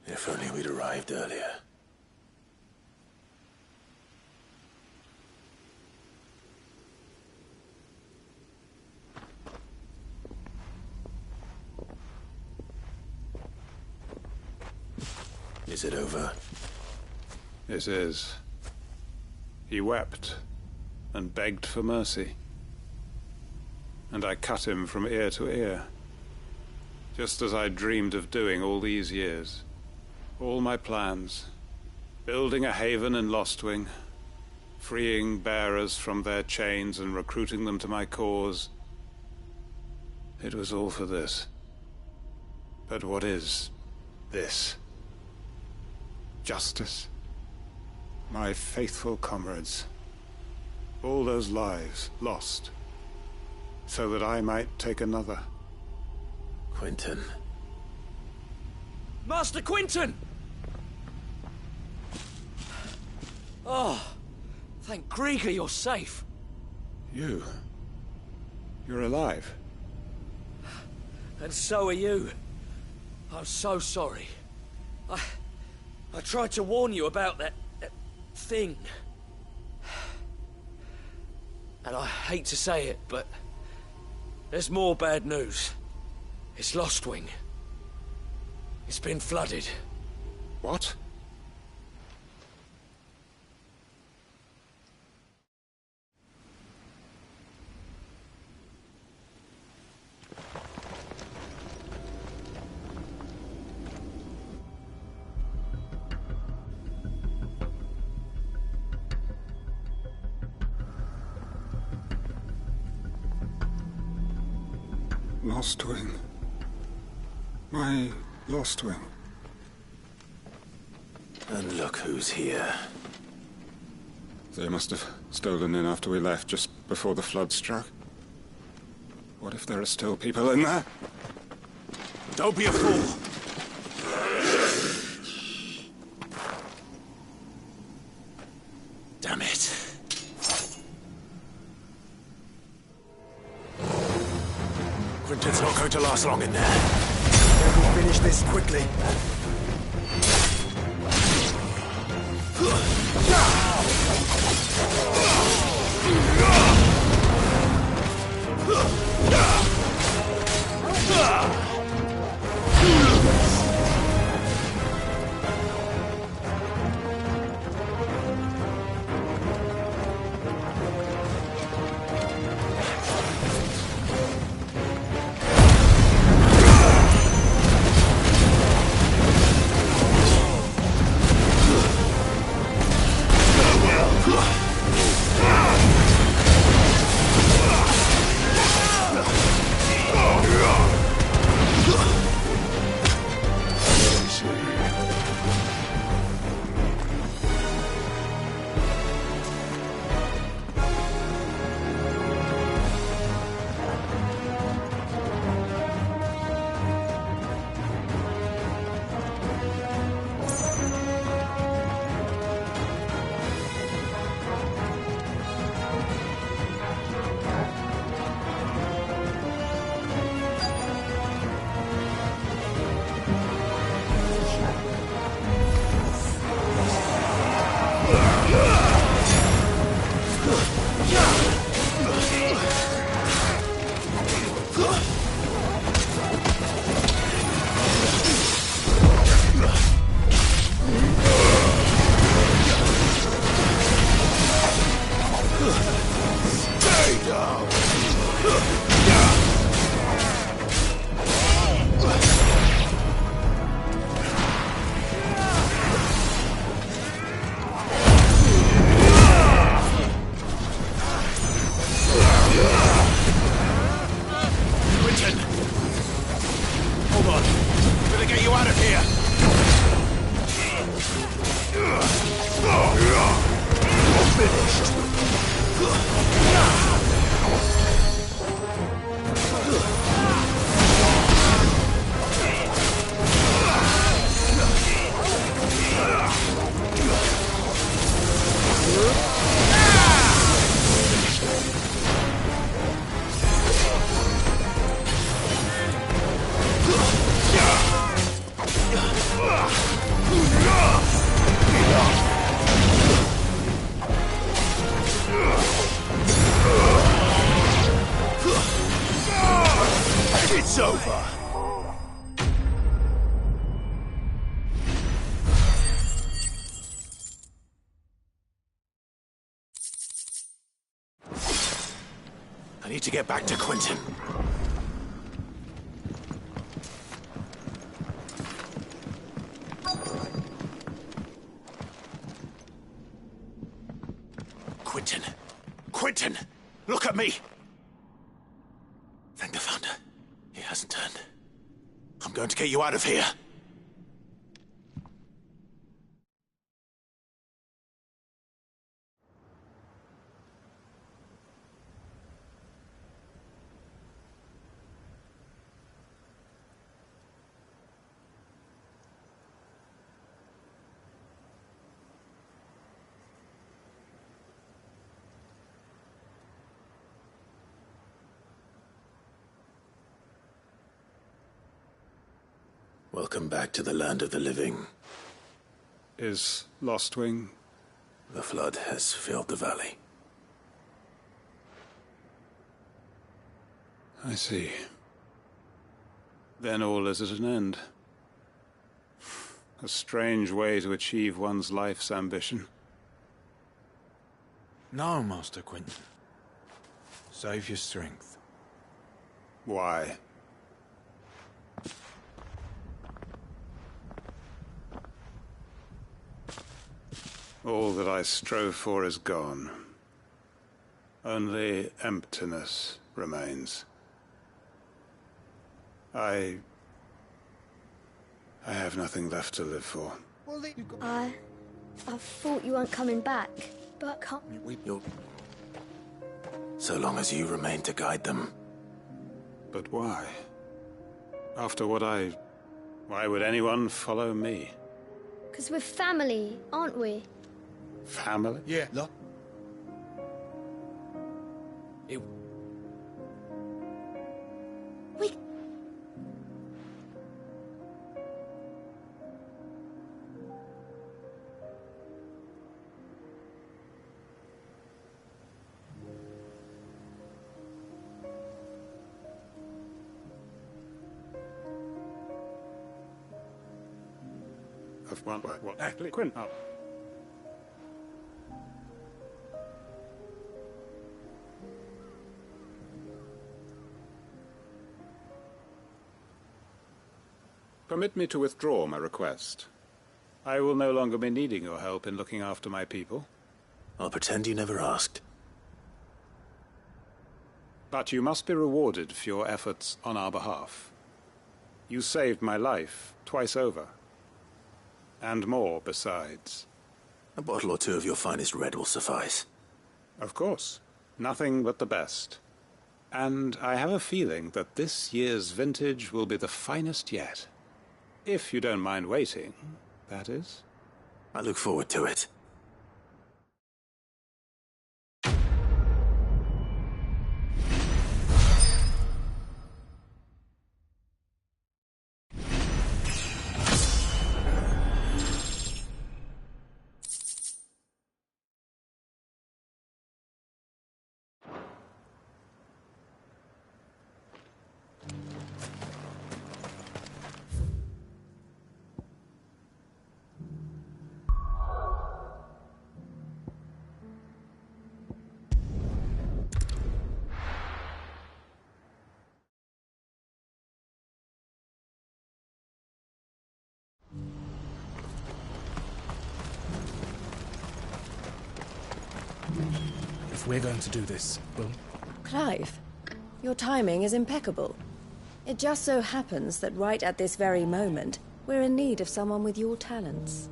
If only we'd arrived earlier. Is it over? It is. He wept and begged for mercy. And I cut him from ear to ear. Just as I dreamed of doing all these years. All my plans. Building a haven in Lostwing. Freeing bearers from their chains and recruiting them to my cause. It was all for this. But what is this? Justice? My faithful comrades. All those lives lost. So that I might take another. Quentin. Master Quentin! Oh, thank Grieger you're safe. You're alive. And so are you. I'm so sorry. I tried to warn you about that thing. And I hate to say it, but there's more bad news. It's Lostwing. It's been flooded. What? Lostwing. My Lostwing. And look who's here. They must have stolen in after we left, just before the flood struck. What if there are still people in there? Don't be a fool! Damn it. Quinton's not going to last long in there. We'll finish this quickly. It's over. I need to get back to Quinton. Quinton! Quinton! Look at me! Thank the Founder. He hasn't turned. I'm going to get you out of here. Welcome back to the land of the living. Is Lostwing? The flood has filled the valley. I see. Then all is at an end. A strange way to achieve one's life's ambition. No, Master Quinton. Save your strength. Why? All that I strove for is gone. Only emptiness remains. I have nothing left to live for. I thought you weren't coming back, but can't... So long as you remain to guide them. But why? After what why would anyone follow me? 'Cause we're family, aren't we? Family? Yeah. Look. Of what? Quinn. Oh. Permit me to withdraw my request. I will no longer be needing your help in looking after my people. I'll pretend you never asked. But you must be rewarded for your efforts on our behalf. You saved my life twice over. And more besides. A bottle or two of your finest red will suffice. Of course. Nothing but the best. And I have a feeling that this year's vintage will be the finest yet. If you don't mind waiting, that is. I look forward to it. If we're going to do this, well... Clive, your timing is impeccable. It just so happens that right at this very moment, we're in need of someone with your talents.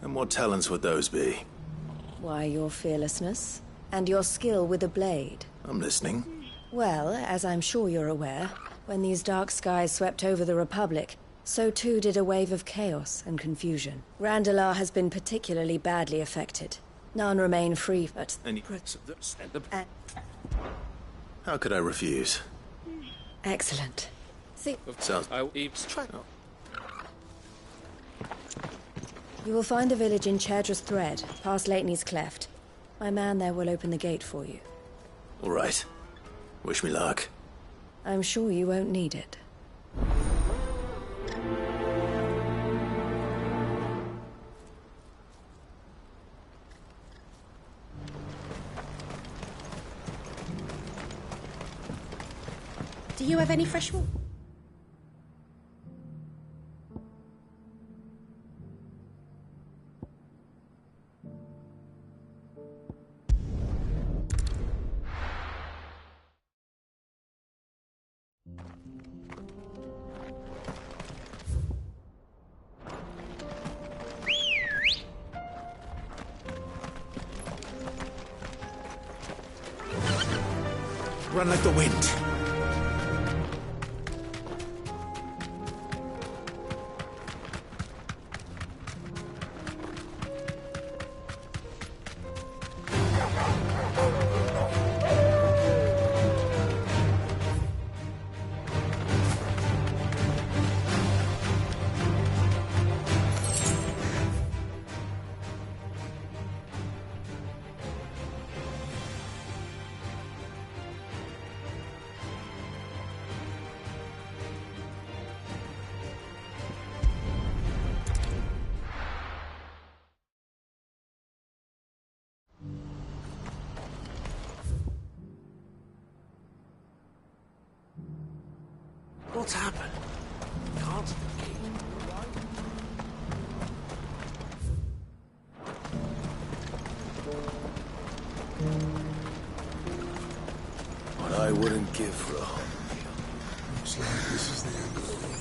And what talents would those be? Why, your fearlessness, and your skill with a blade. I'm listening. Well, as I'm sure you're aware, when these dark skies swept over the Republic, so too did a wave of chaos and confusion. Randalar has been particularly badly affected. None remain free, but... How could I refuse? Excellent. See... Sounds... You will find the village in Chairdress Thread, past Lateney's Cleft. My man there will open the gate for you. All right. Wish me luck. I'm sure you won't need it. Do you have any fresh water? Run like the wind. What's happened? Can't What I wouldn't give for a home. Looks like this is the end of the road.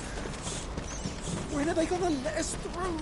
When are they gonna let us through?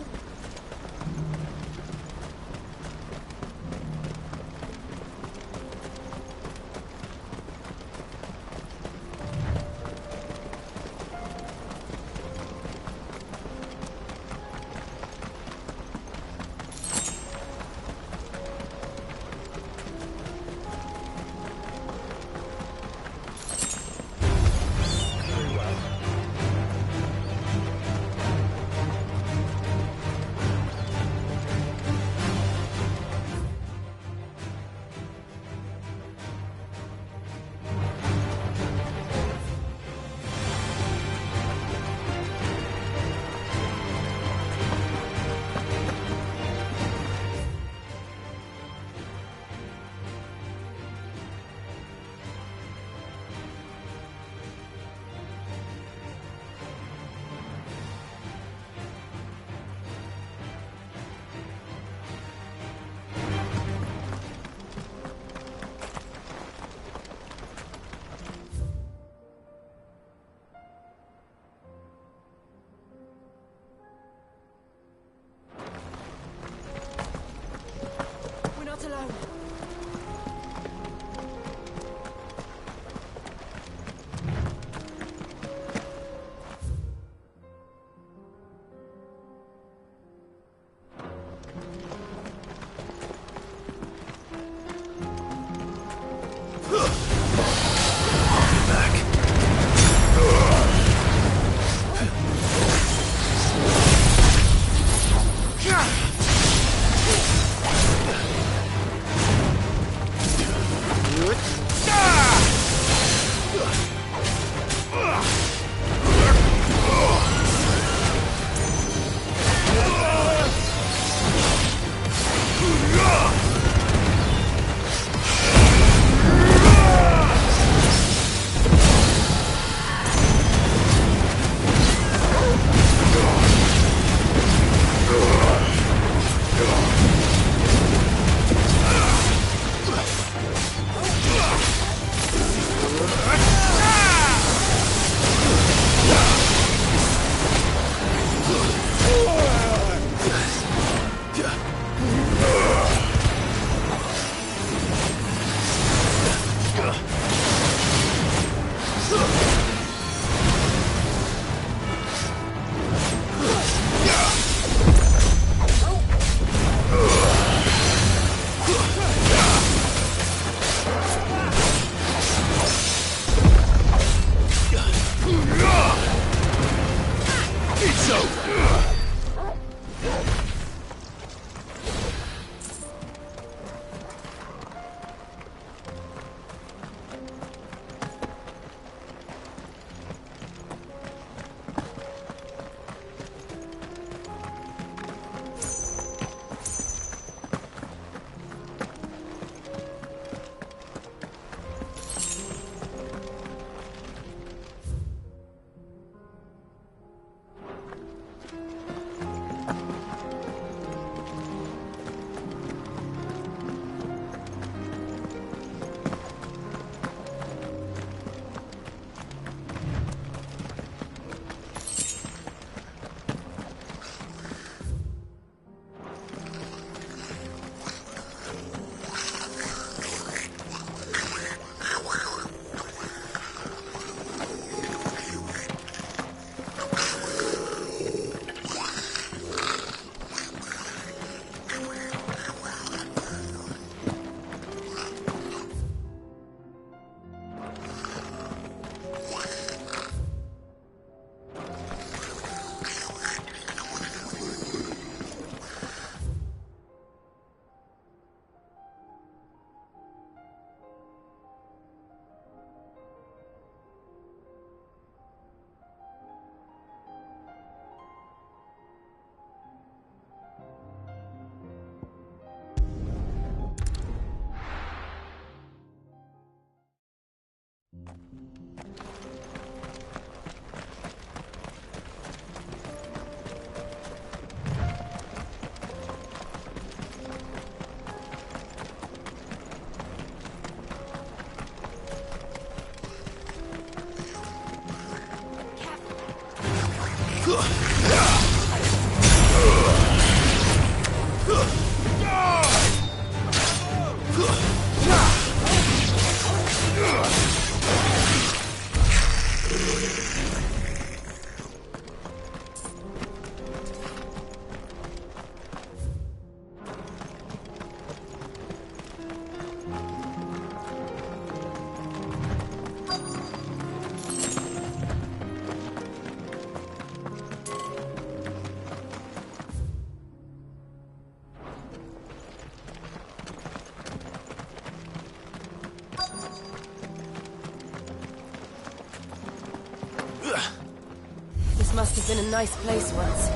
must have been a nice place once.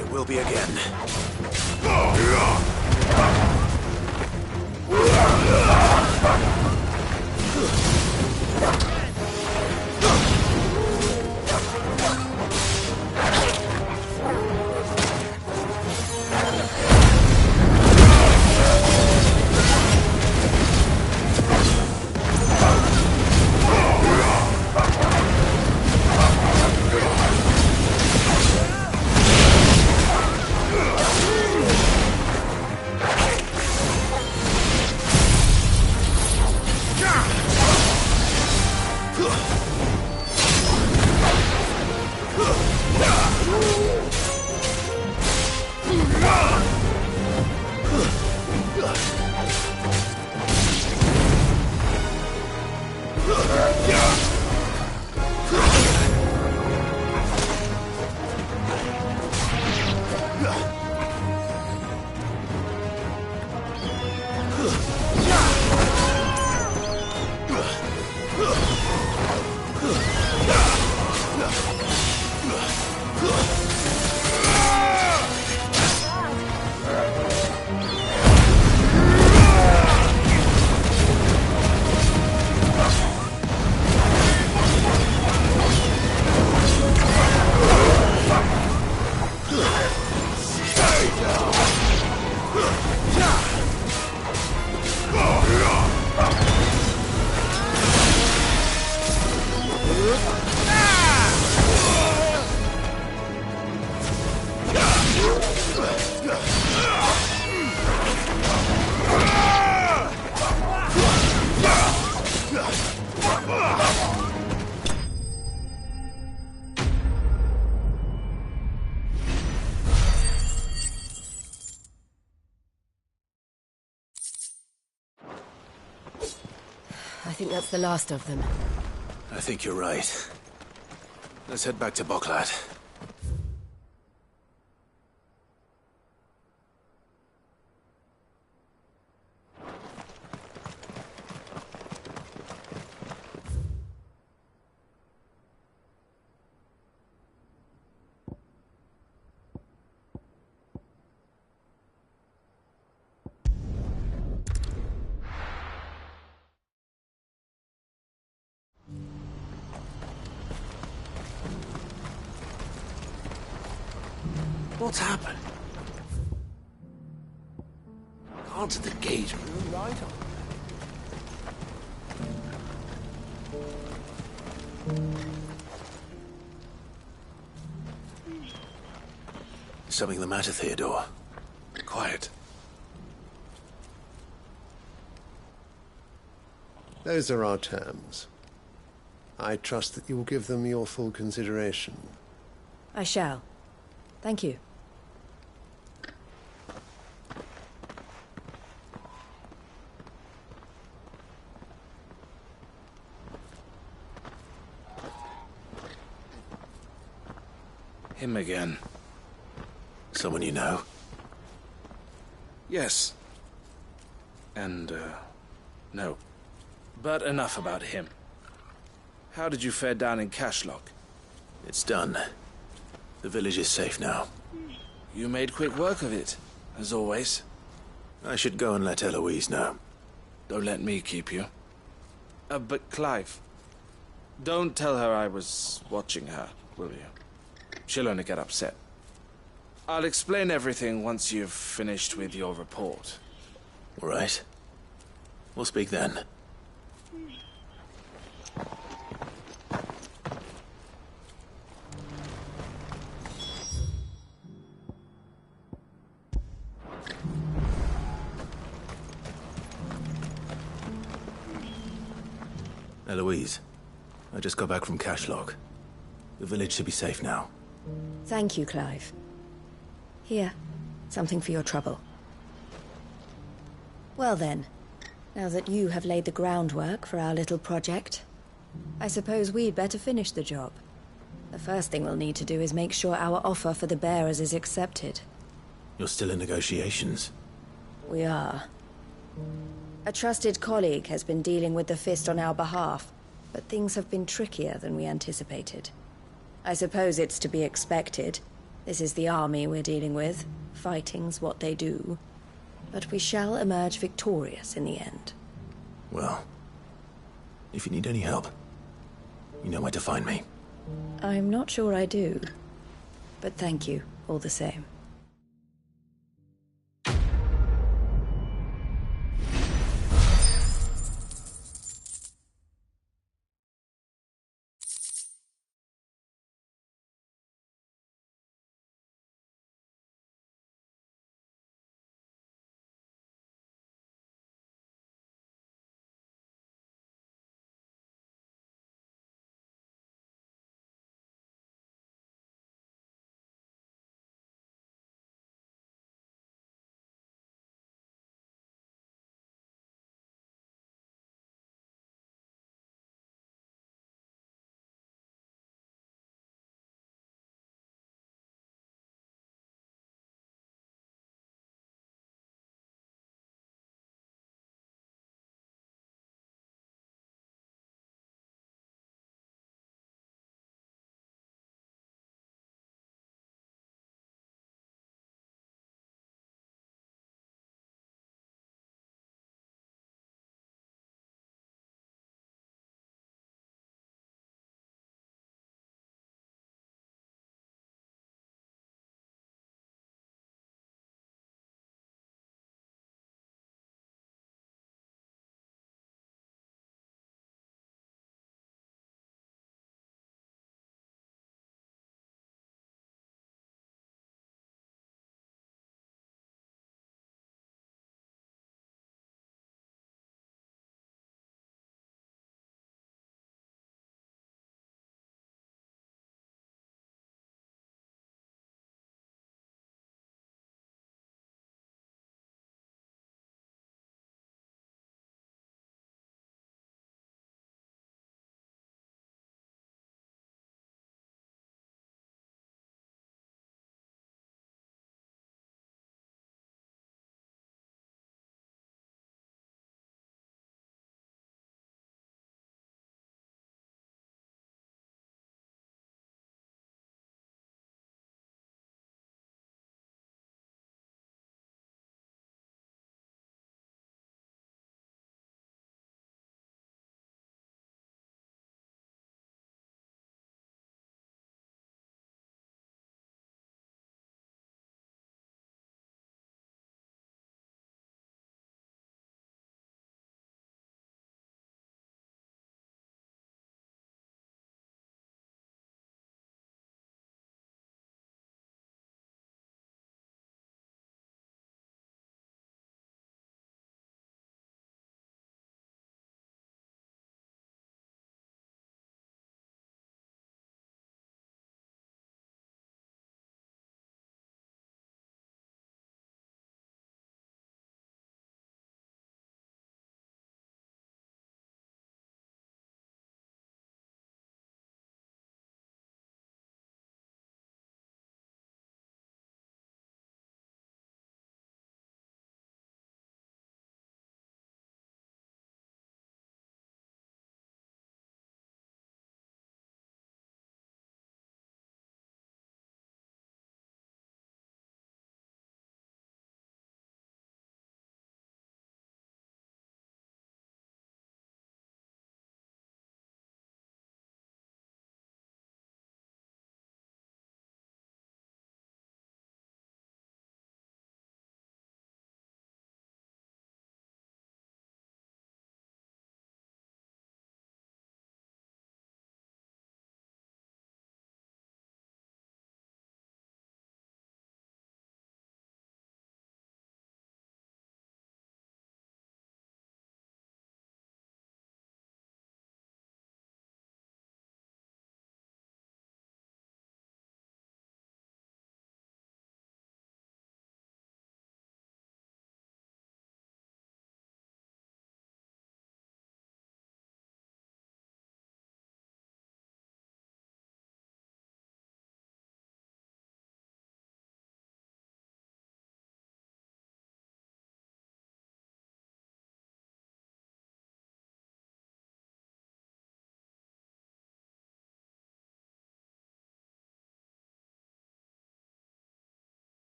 It will be again. I think that's the last of them. I think you're right. Let's head back to Boklat. What's happened? Can't the gate move right on? Is something the matter, Theodore? Quiet. Those are our terms. I trust that you will give them your full consideration. I shall. Thank you. Him again. Someone you know? Yes. And, no. But enough about him. How did you fare down in Cashlock? It's done. The village is safe now. You made quick work of it, as always. I should go and let Eloise know. Don't let me keep you. But Clive, don't tell her I was watching her, will you? She'll only get upset. I'll explain everything once you've finished with your report. All right. We'll speak then. Eloise, I just got back from Cashlock. The village should be safe now. Thank you, Clive. Here, something for your trouble. Well then, now that you have laid the groundwork for our little project, I suppose we'd better finish the job. The first thing we'll need to do is make sure our offer for the bearers is accepted. You're still in negotiations? We are. A trusted colleague has been dealing with the Fist on our behalf, but things have been trickier than we anticipated. I suppose it's to be expected. This is the army we're dealing with. Fighting's what they do. But we shall emerge victorious in the end. Well, if you need any help, you know where to find me. I'm not sure I do. But thank you, all the same.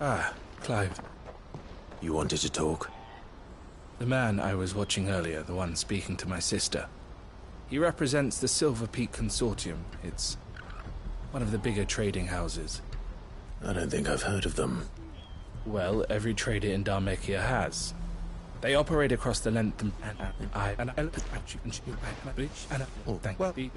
Ah, Clive. You wanted to talk? The man I was watching earlier, the one speaking to my sister. He represents the Silver Peak Consortium. It's one of the bigger trading houses. I don't think I've heard of them. Well, every trader in Dhalmekia has. They operate across the length and thank you.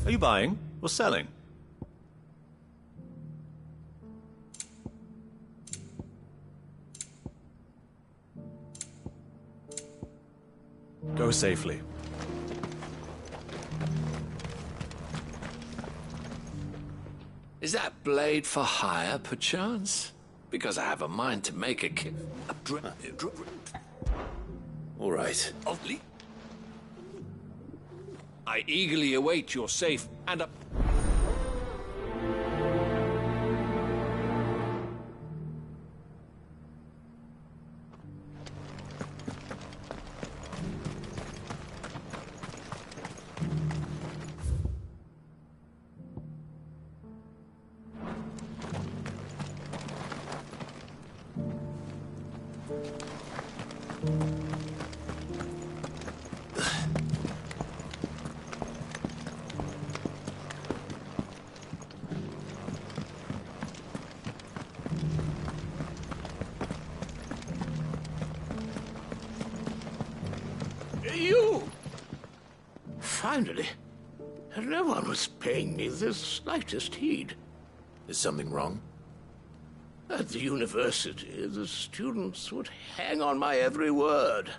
Are you buying or selling? Go safely. Is that blade for hire, perchance? Because I have a mind to make a All right. I eagerly await your safe and a... You! Finally. No one was paying me the slightest heed. Is something wrong? At the university, the students would hang on my every word.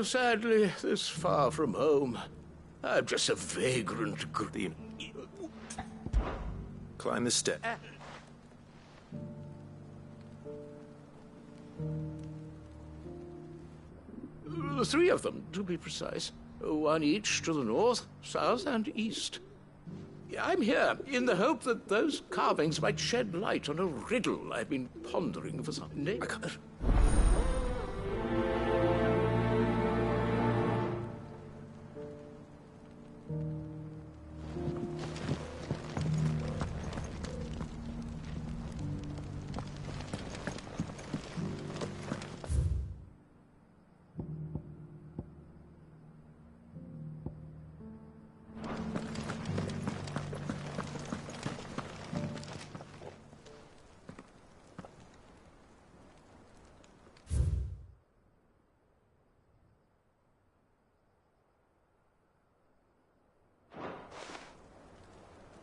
Sadly, this far from home, I'm just a vagrant. Climb the step. The three of them, to be precise. One each to the north, south, and east. I'm here in the hope that those carvings might shed light on a riddle I've been pondering for some days.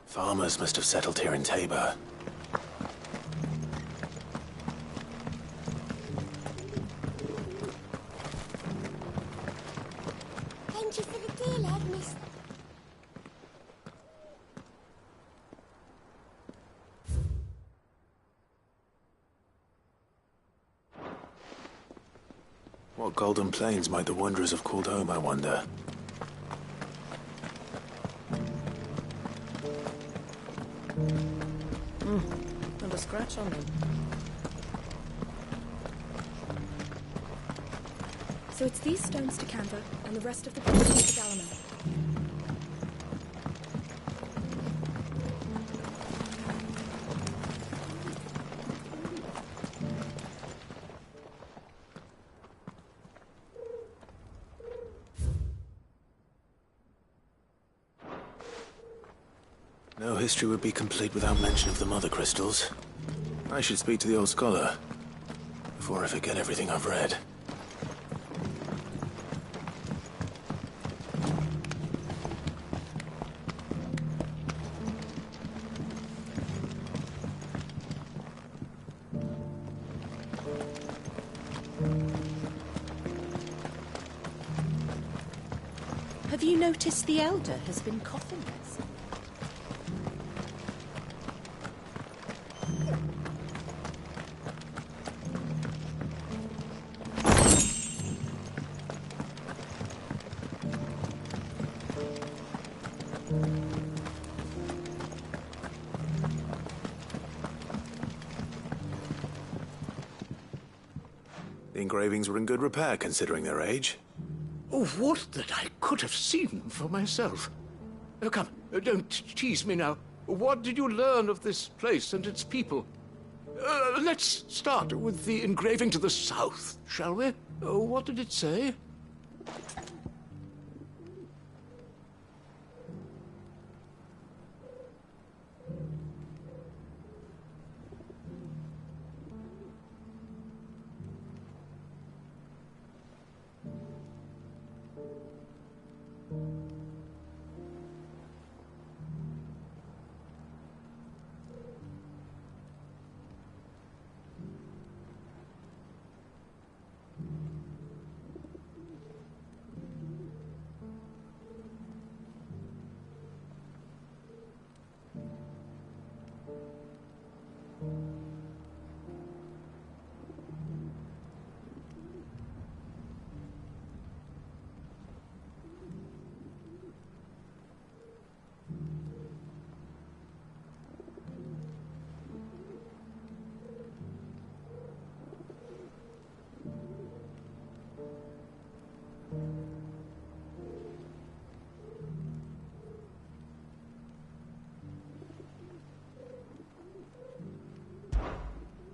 Farmers must have settled here in Tabor. Thank you for the deal, Agnes. What golden plains might the wanderers have called home, I wonder? Not a scratch on them. So it's these stones to Canva, and the rest of the property to Galaman. No history would be complete without mention of the mother crystals. I should speak to the old scholar before I forget everything I've read. Have you noticed the Elder has been coughing less? The engravings were in good repair considering their age. Oh, would that I could have seen them for myself. Come, don't tease me now. What did you learn of this place and its people? Let's start with the engraving to the south, shall we? What did it say?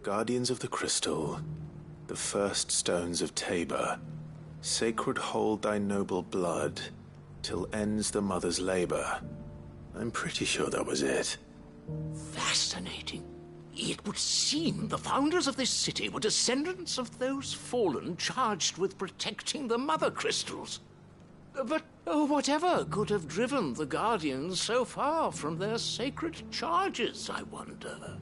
Guardians of the Crystal, the first stones of Tabor, sacred hold thy noble blood, till ends the mother's labor. I'm pretty sure that was it. Fascinating. It would seem the founders of this city were descendants of those fallen charged with protecting the mother crystals. But whatever could have driven the Guardians so far from their sacred charges, I wonder?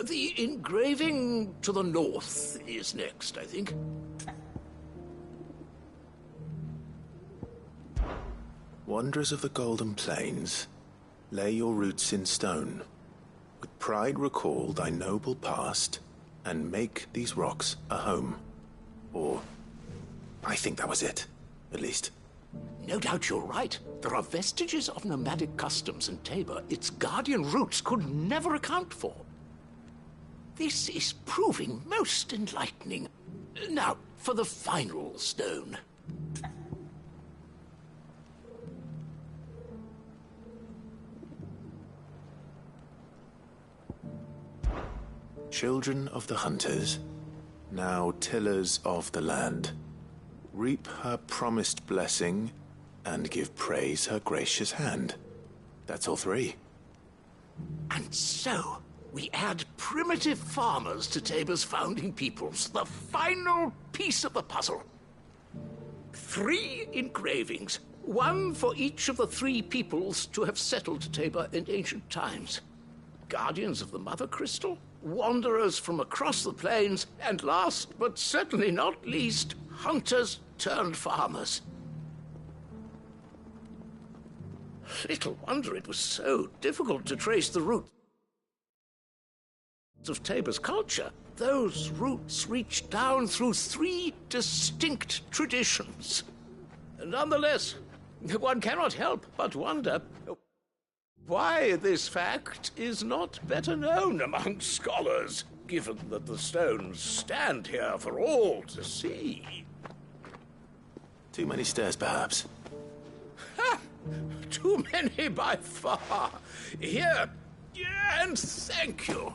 The engraving to the north is next, I think. Wanderers of the Golden Plains, lay your roots in stone. With pride recall thy noble past, and make these rocks a home. Or, I think that was it, at least. No doubt you're right. There are vestiges of nomadic customs in Tabor its Guardian roots could never account for. This is proving most enlightening. Now, for the final stone. Children of the hunters, now tillers of the land, reap her promised blessing and give praise her gracious hand. That's all three. And so, we add primitive farmers to Tabor's founding peoples, the final piece of the puzzle. 3 engravings, one for each of the 3 peoples to have settled Tabor in ancient times. Guardians of the Mother Crystal, wanderers from across the plains, and last but certainly not least, hunters turned farmers. Little wonder it was so difficult to trace the roots of Tabor's culture. Those roots reach down through 3 distinct traditions. Nonetheless, one cannot help but wonder why this fact is not better known among scholars, given that the stones stand here for all to see. Too many stairs, perhaps. Ha! Too many by far. Here, and thank you.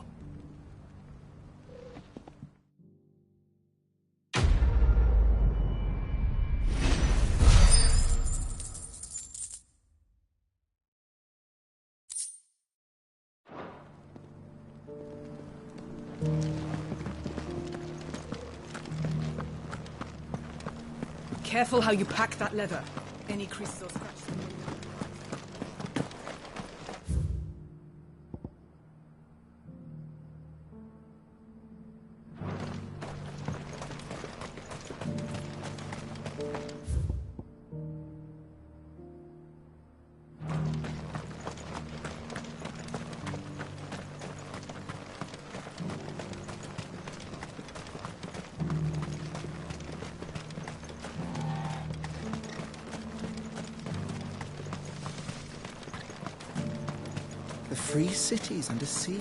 Careful how you pack that leather. Any creases or scratches. The free cities under siege.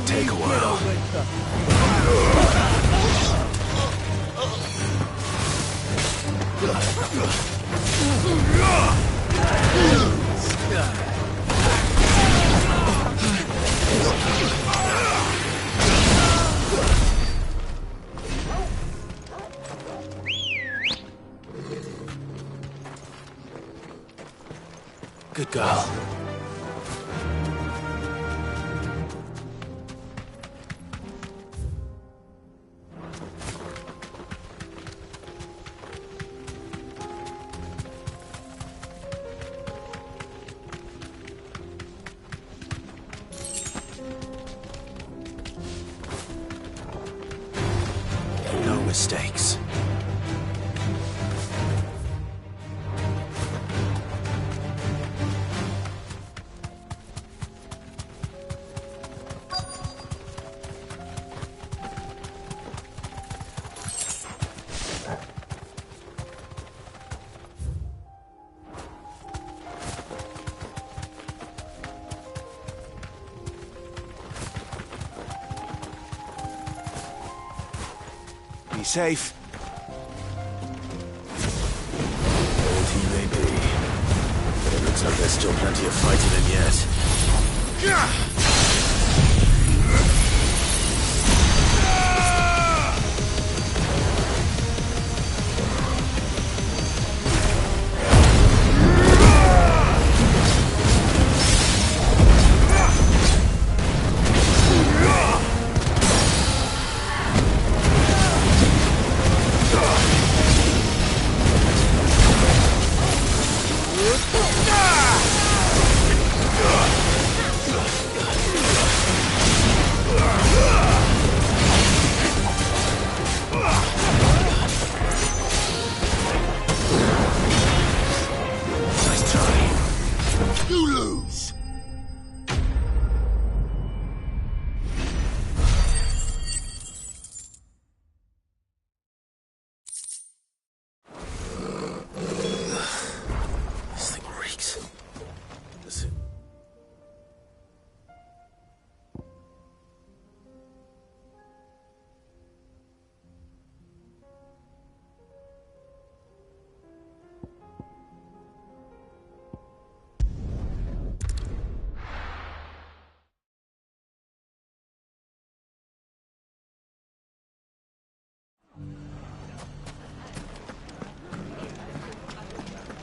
might take a while. Good girl. No mistakes. Be safe. Old he may be, but it looks like there's still plenty of fight in him yet.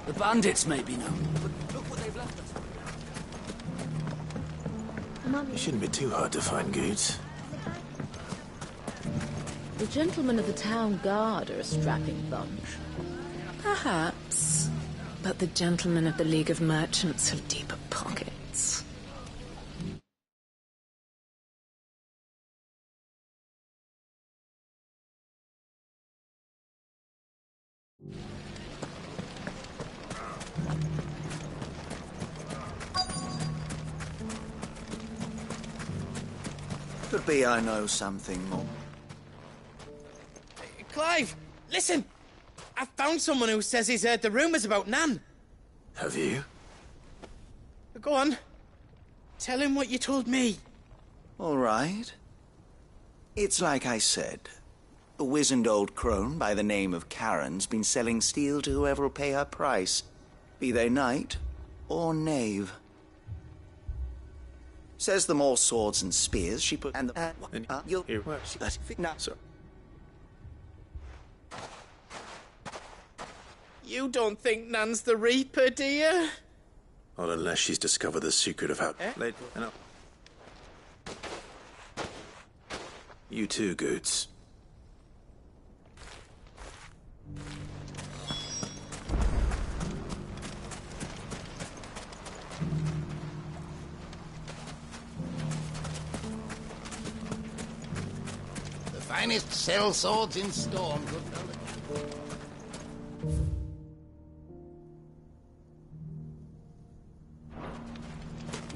The bandits may be known, but look what they've left us. You shouldn't be too hard to find, Goods. The gentlemen of the town guard are a strapping bunch. Perhaps. But the gentlemen of the League of Merchants have deeper pockets. Could be I know something more. Clive, listen! I've found someone who says he's heard the rumours about Nan. Have you? Go on. Tell him what you told me. All right. It's like I said. A wizened old crone by the name of Karen's been selling steel to whoever'll pay her price, be they knight or knave. Says the more swords and spears she put and you'll sir. You don't think Nan's the Reaper, do you? Not unless she's discovered the secret of how... You too, Goods. The finest sell swords in Storm, good fellow.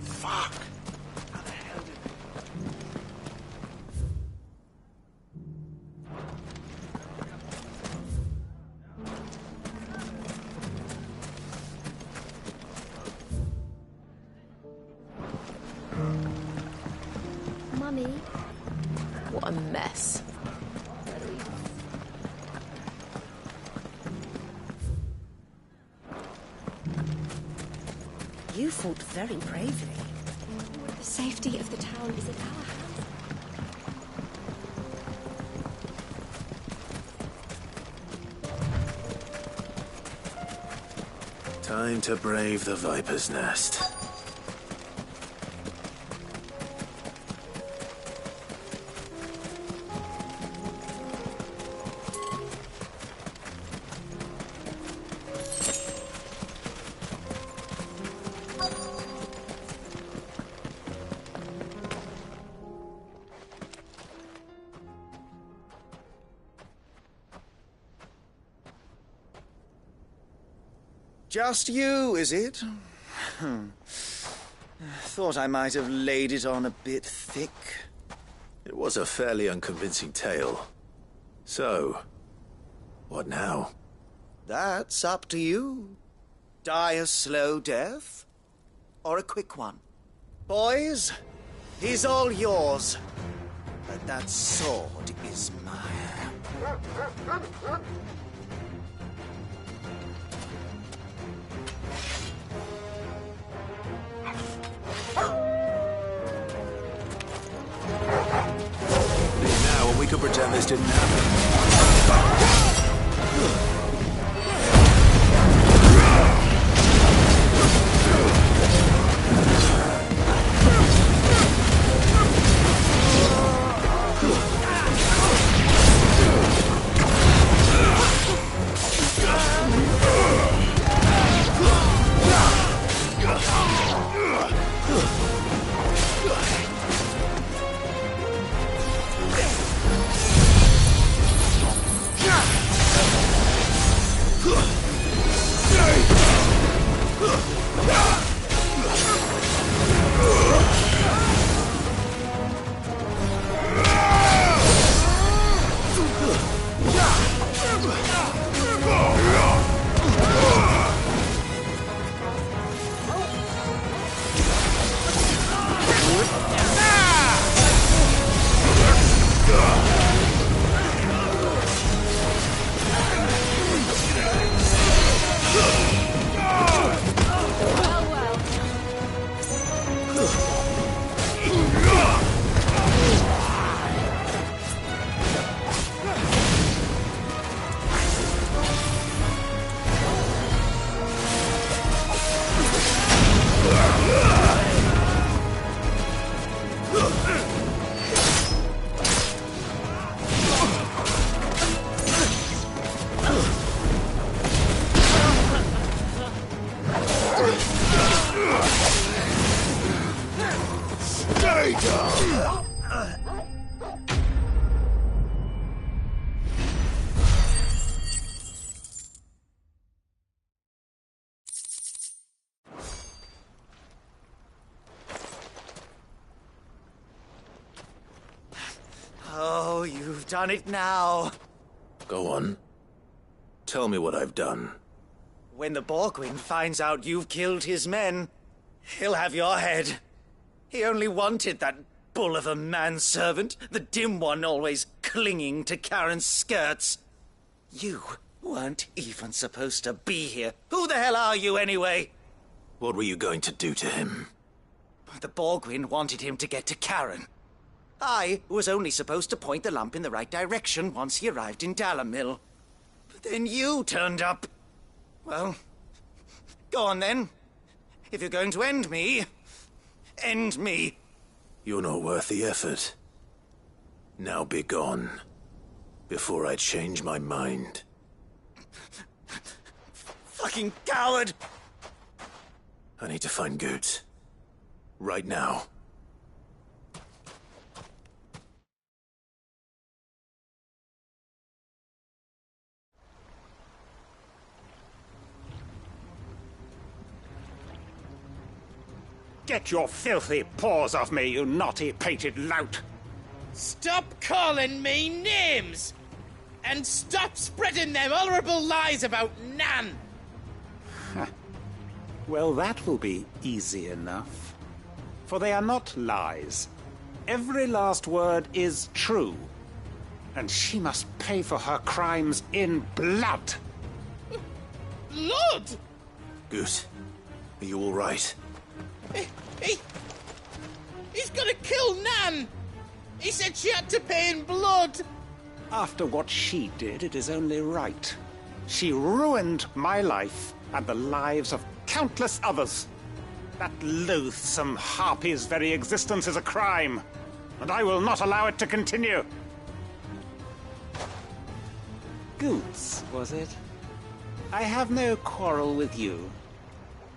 Fuck! Mummy. What a mess. You fought very bravely. The safety of the town is in our hands. Time to brave the Viper's Nest. Just you, is it? Thought I might have laid it on a bit thick. It was a fairly unconvincing tale. So, what now? That's up to you. Die a slow death, or a quick one. Boys, he's all yours. But that sword is mine. Now, when we could pretend this didn't happen. Oh, you've done it now. Go on. Tell me what I've done. When the Borgwyn finds out you've killed his men, he'll have your head. He only wanted that bull of a manservant, the dim one always clinging to Karen's skirts. You weren't even supposed to be here. Who the hell are you, anyway? What were you going to do to him? The Borgwyn wanted him to get to Karen. I was only supposed to point the lump in the right direction once he arrived in Dalamil. But then you turned up. Well, go on then. If you're going to end me, end me. You're not worth the effort. Now be gone, before I change my mind. Fucking coward! I need to find Goetz. Right now. Get your filthy paws off me, you naughty-pated lout! Stop calling me names! And stop spreading them horrible lies about Nan! Well, that will be easy enough. For they are not lies. every last word is true. And she must pay for her crimes in blood. Blood? Goose, are you all right? He's gonna kill Nan! He said she had to pay in blood! After what she did, it is only right. She ruined my life and the lives of countless others. That loathsome harpy's very existence is a crime, and I will not allow it to continue. Goots, was it? I have no quarrel with you.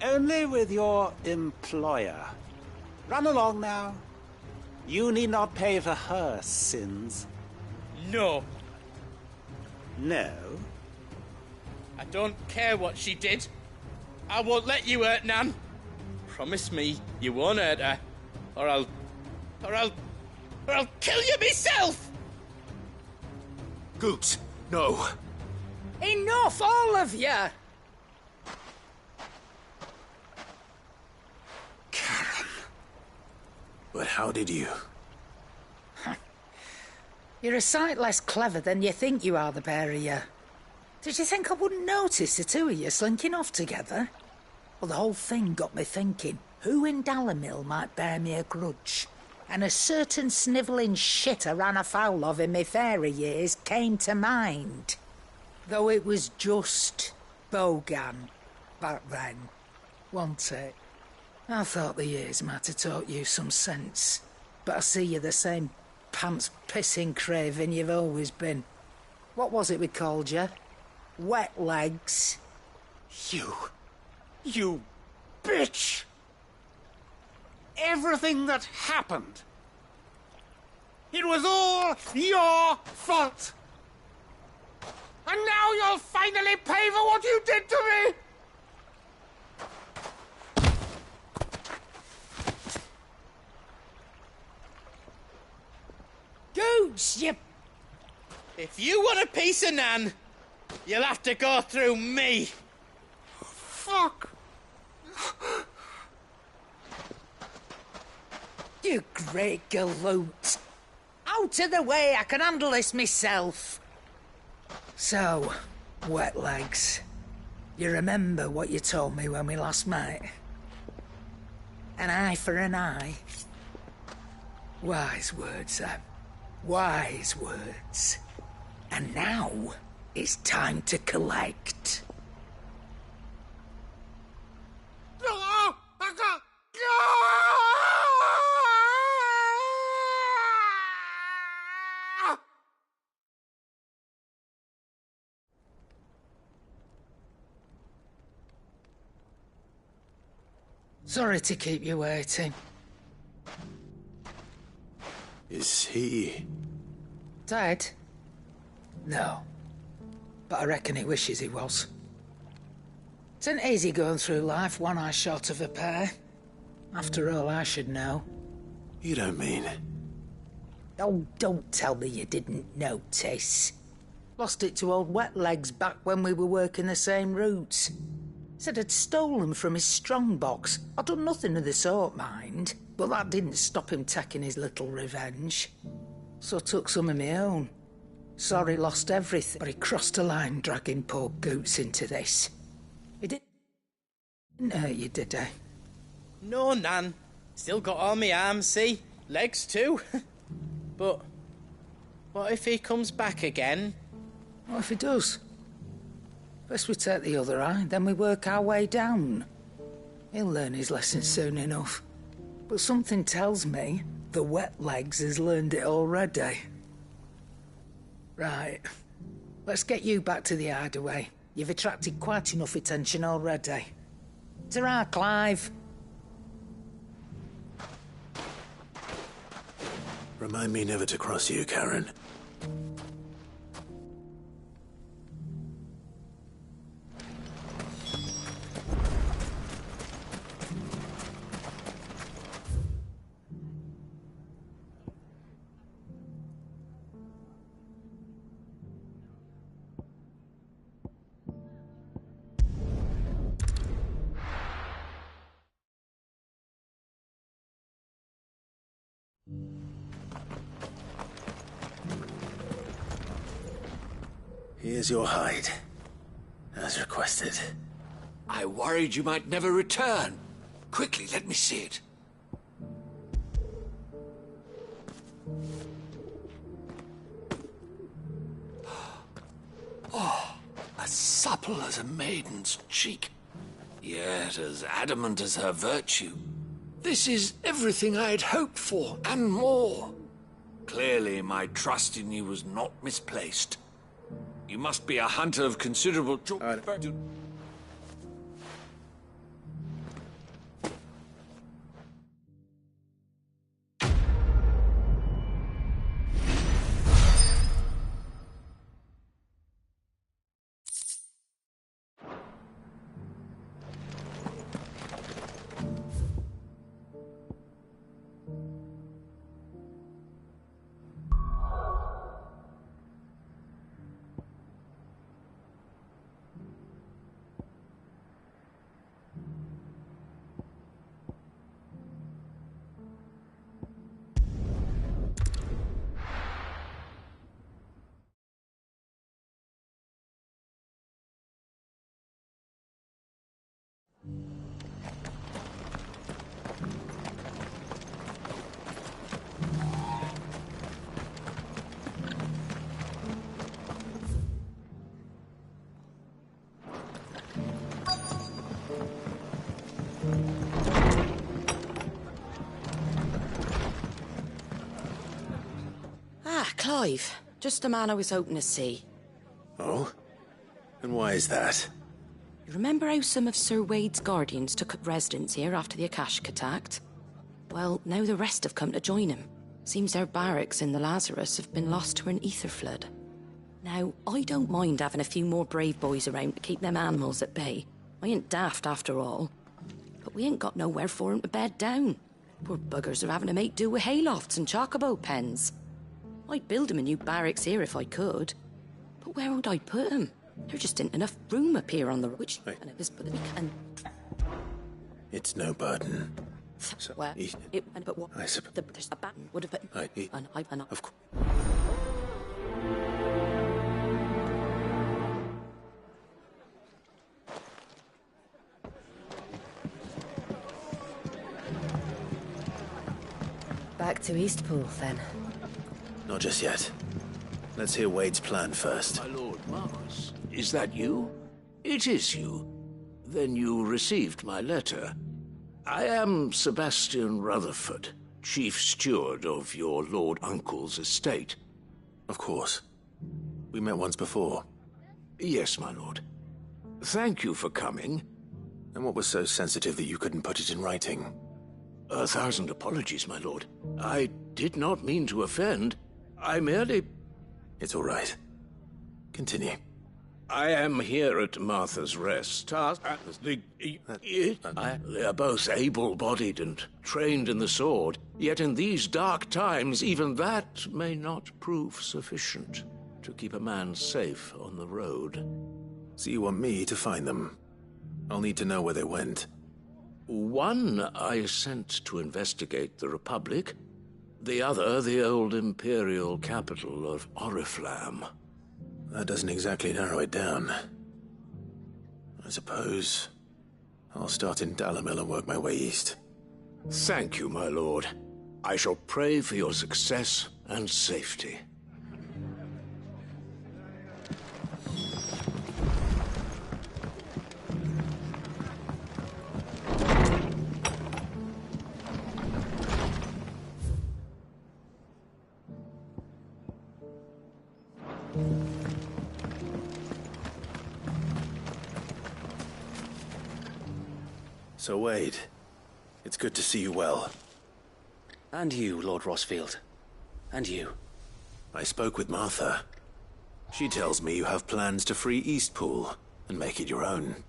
Only with your employer. Run along now. You need not pay for her sins. No. No? I don't care what she did. I won't let you hurt Nan. Promise me you won't hurt her, or I'll kill you myself! Goots, no. Enough, all of you! Karen. But how did you? You're a sight less clever than you think you are, the pair of you. Did you think I wouldn't notice the two of you slinking off together? Well, the whole thing got me thinking, who in Dalamil might bear me a grudge? And a certain snivelling shit I ran afoul of in my fairy years came to mind. Though it was just Bogan back then, wasn't it? I thought the years might have taught you some sense, but I see you're the same pants-pissing craven you've always been. What was it we called you? Wet legs. You bitch! Everything that happened, it was all your fault! And now you'll finally pay for what you did to me! Goots, you... If you want a piece of Nan, you'll have to go through me. Fuck! You great galoot. Out of the way, I can handle this myself. So, wet legs, you remember what you told me when we last met? An eye for an eye. Wise words, Sam. Wise words. And now, it's time to collect. Sorry to keep you waiting. Is he... Dead? No. But I reckon he wishes he was. It isn't easy going through life one eye short of a pair. After all, I should know. You don't mean... Oh, don't tell me you didn't notice. Lost it to old Wet Legs back when we were working the same routes. Said I'd stolen from his strongbox. I'd done nothing of the sort, mind. But that didn't stop him taking his little revenge. So I took some of my own. Sorry lost everything, but he crossed a line dragging poor Goots into this. He didn't hurt you, did he? No, Nan. Still got all my arms, see? Legs too. But what if he comes back again? What if he does? First we take the other eye, then we work our way down. He'll learn his lesson soon enough. But something tells me the Wet Legs has learned it already. Right. Let's get you back to the hideaway. You've attracted quite enough attention already. Ta-ra, Clive. Remind me never to cross you, Karen. Here's your hide, as requested. I worried you might never return. Quickly, let me see it. Oh, as supple as a maiden's cheek, yet as adamant as her virtue. This is everything I had hoped for, and more. Clearly, my trust in you was not misplaced. You must be a hunter of considerable... Clive. Just the man I was hoping to see. Oh? And why is that? You remember how some of Sir Wade's guardians took up residence here after the Akashic attacked? Well, now the rest have come to join him. Seems their barracks in the Lazarus have been lost to an ether flood. Now, I don't mind having a few more brave boys around to keep them animals at bay. I ain't daft after all. But we ain't got nowhere for 'em to bed down. Poor buggers are having to make do with haylofts and chocobo pens. I'd build 'em a new barracks here if I could. But where would I put 'em? There just isn't enough room up here on the which and it was but we can. It's no burden. Well, but what? I suppose there's a button would have put. Of course. Back to Eastpool, then. Not just yet. Let's hear Wade's plan first. My lord Marcus, is that you? It is you. Then you received my letter. I am Sebastian Rutherford, chief steward of your lord uncle's estate. Of course. We met once before. Yes, my lord. Thank you for coming. And what was so sensitive that you couldn't put it in writing? 1,000 apologies, my lord. I did not mean to offend. I merely... It's all right. Continue. I am here at Martha's Rest. They are both able-bodied and trained in the sword, yet in these dark times even that may not prove sufficient to keep a man safe on the road. So you want me to find them? I'll need to know where they went. One I sent to investigate the Republic, the other the old Imperial capital of Oriflamme. That doesn't exactly narrow it down. I suppose I'll start in Dalimil and work my way east. Thank you, my lord. I shall pray for your success and safety. So, Wade, it's good to see you well. And you, Lord Rosfield. And you. I spoke with Martha. She tells me you have plans to free Eastpool and make it your own.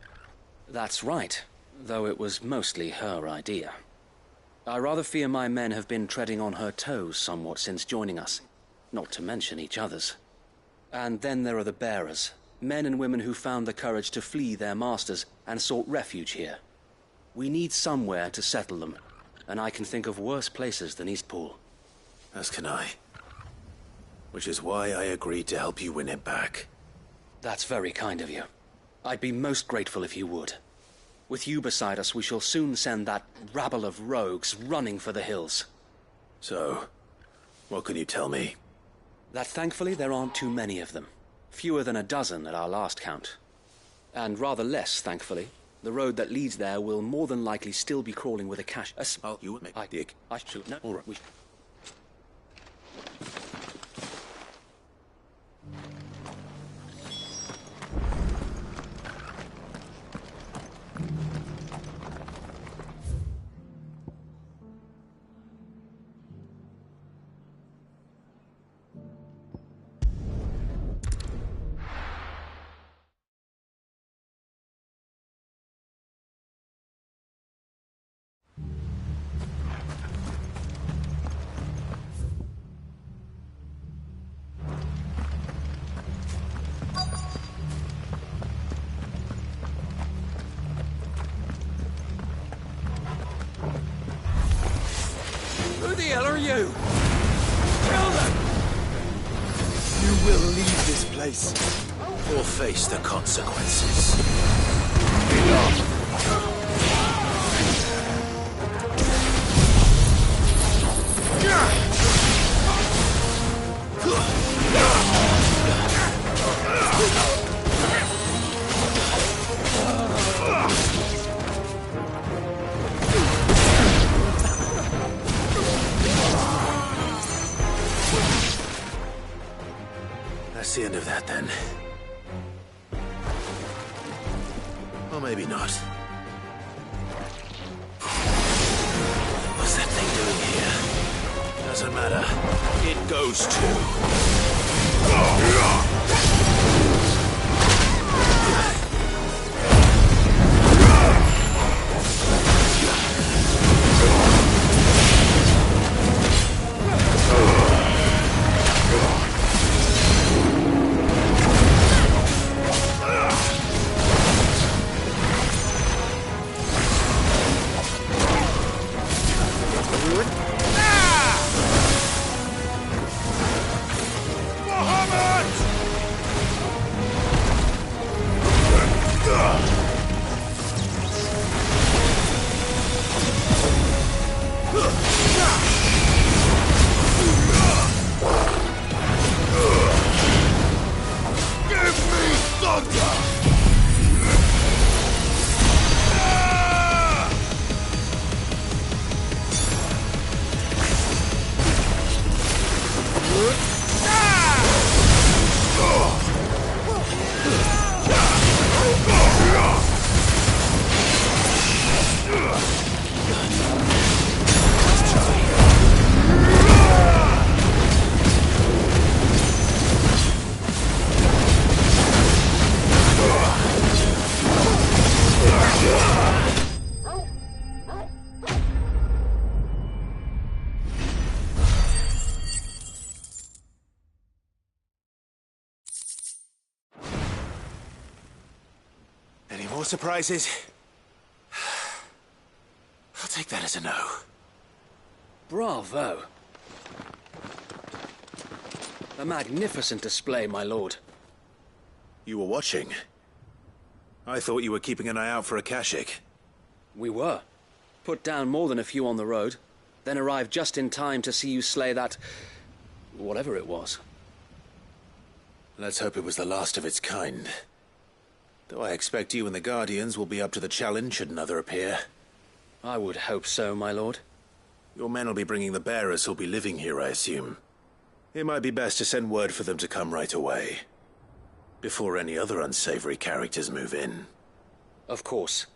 That's right, though it was mostly her idea. I rather fear my men have been treading on her toes somewhat since joining us, not to mention each other's. And then there are the bearers, men and women who found the courage to flee their masters and sought refuge here. We need somewhere to settle them, and I can think of worse places than Eastpool. As can I. Which is why I agreed to help you win it back. That's very kind of you. I'd be most grateful if you would. With you beside us, we shall soon send that rabble of rogues running for the hills. So, what can you tell me? That thankfully there aren't too many of them. Fewer than a dozen at our last count. And rather less, thankfully. The road that leads there will more than likely still be crawling with a cache. You would make Dick. I should. No. All right. Who the hell are you? Kill them! You will leave this place, or face the consequences. Enough! That's the end of that, then. Or maybe not. What's that thing doing here? Doesn't matter. It goes too. Any more surprises? I'll take that as a no. Bravo. A magnificent display, my lord. You were watching? I thought you were keeping an eye out for a Kashik. We were. Put down more than a few on the road, then arrived just in time to see you slay that... whatever it was. Let's hope it was the last of its kind. Though I expect you and the Guardians will be up to the challenge should another appear. I would hope so, my lord. Your men will be bringing the bearers who'll be living here, I assume. It might be best to send word for them to come right away, before any other unsavory characters move in. Of course.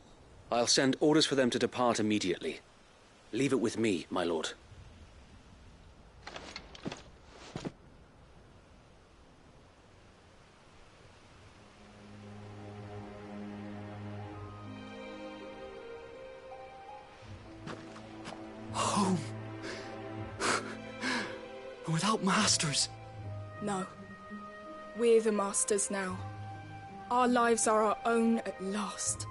I'll send orders for them to depart immediately. Leave it with me, my lord. Home. Without masters. No. We're the masters now. Our lives are our own at last.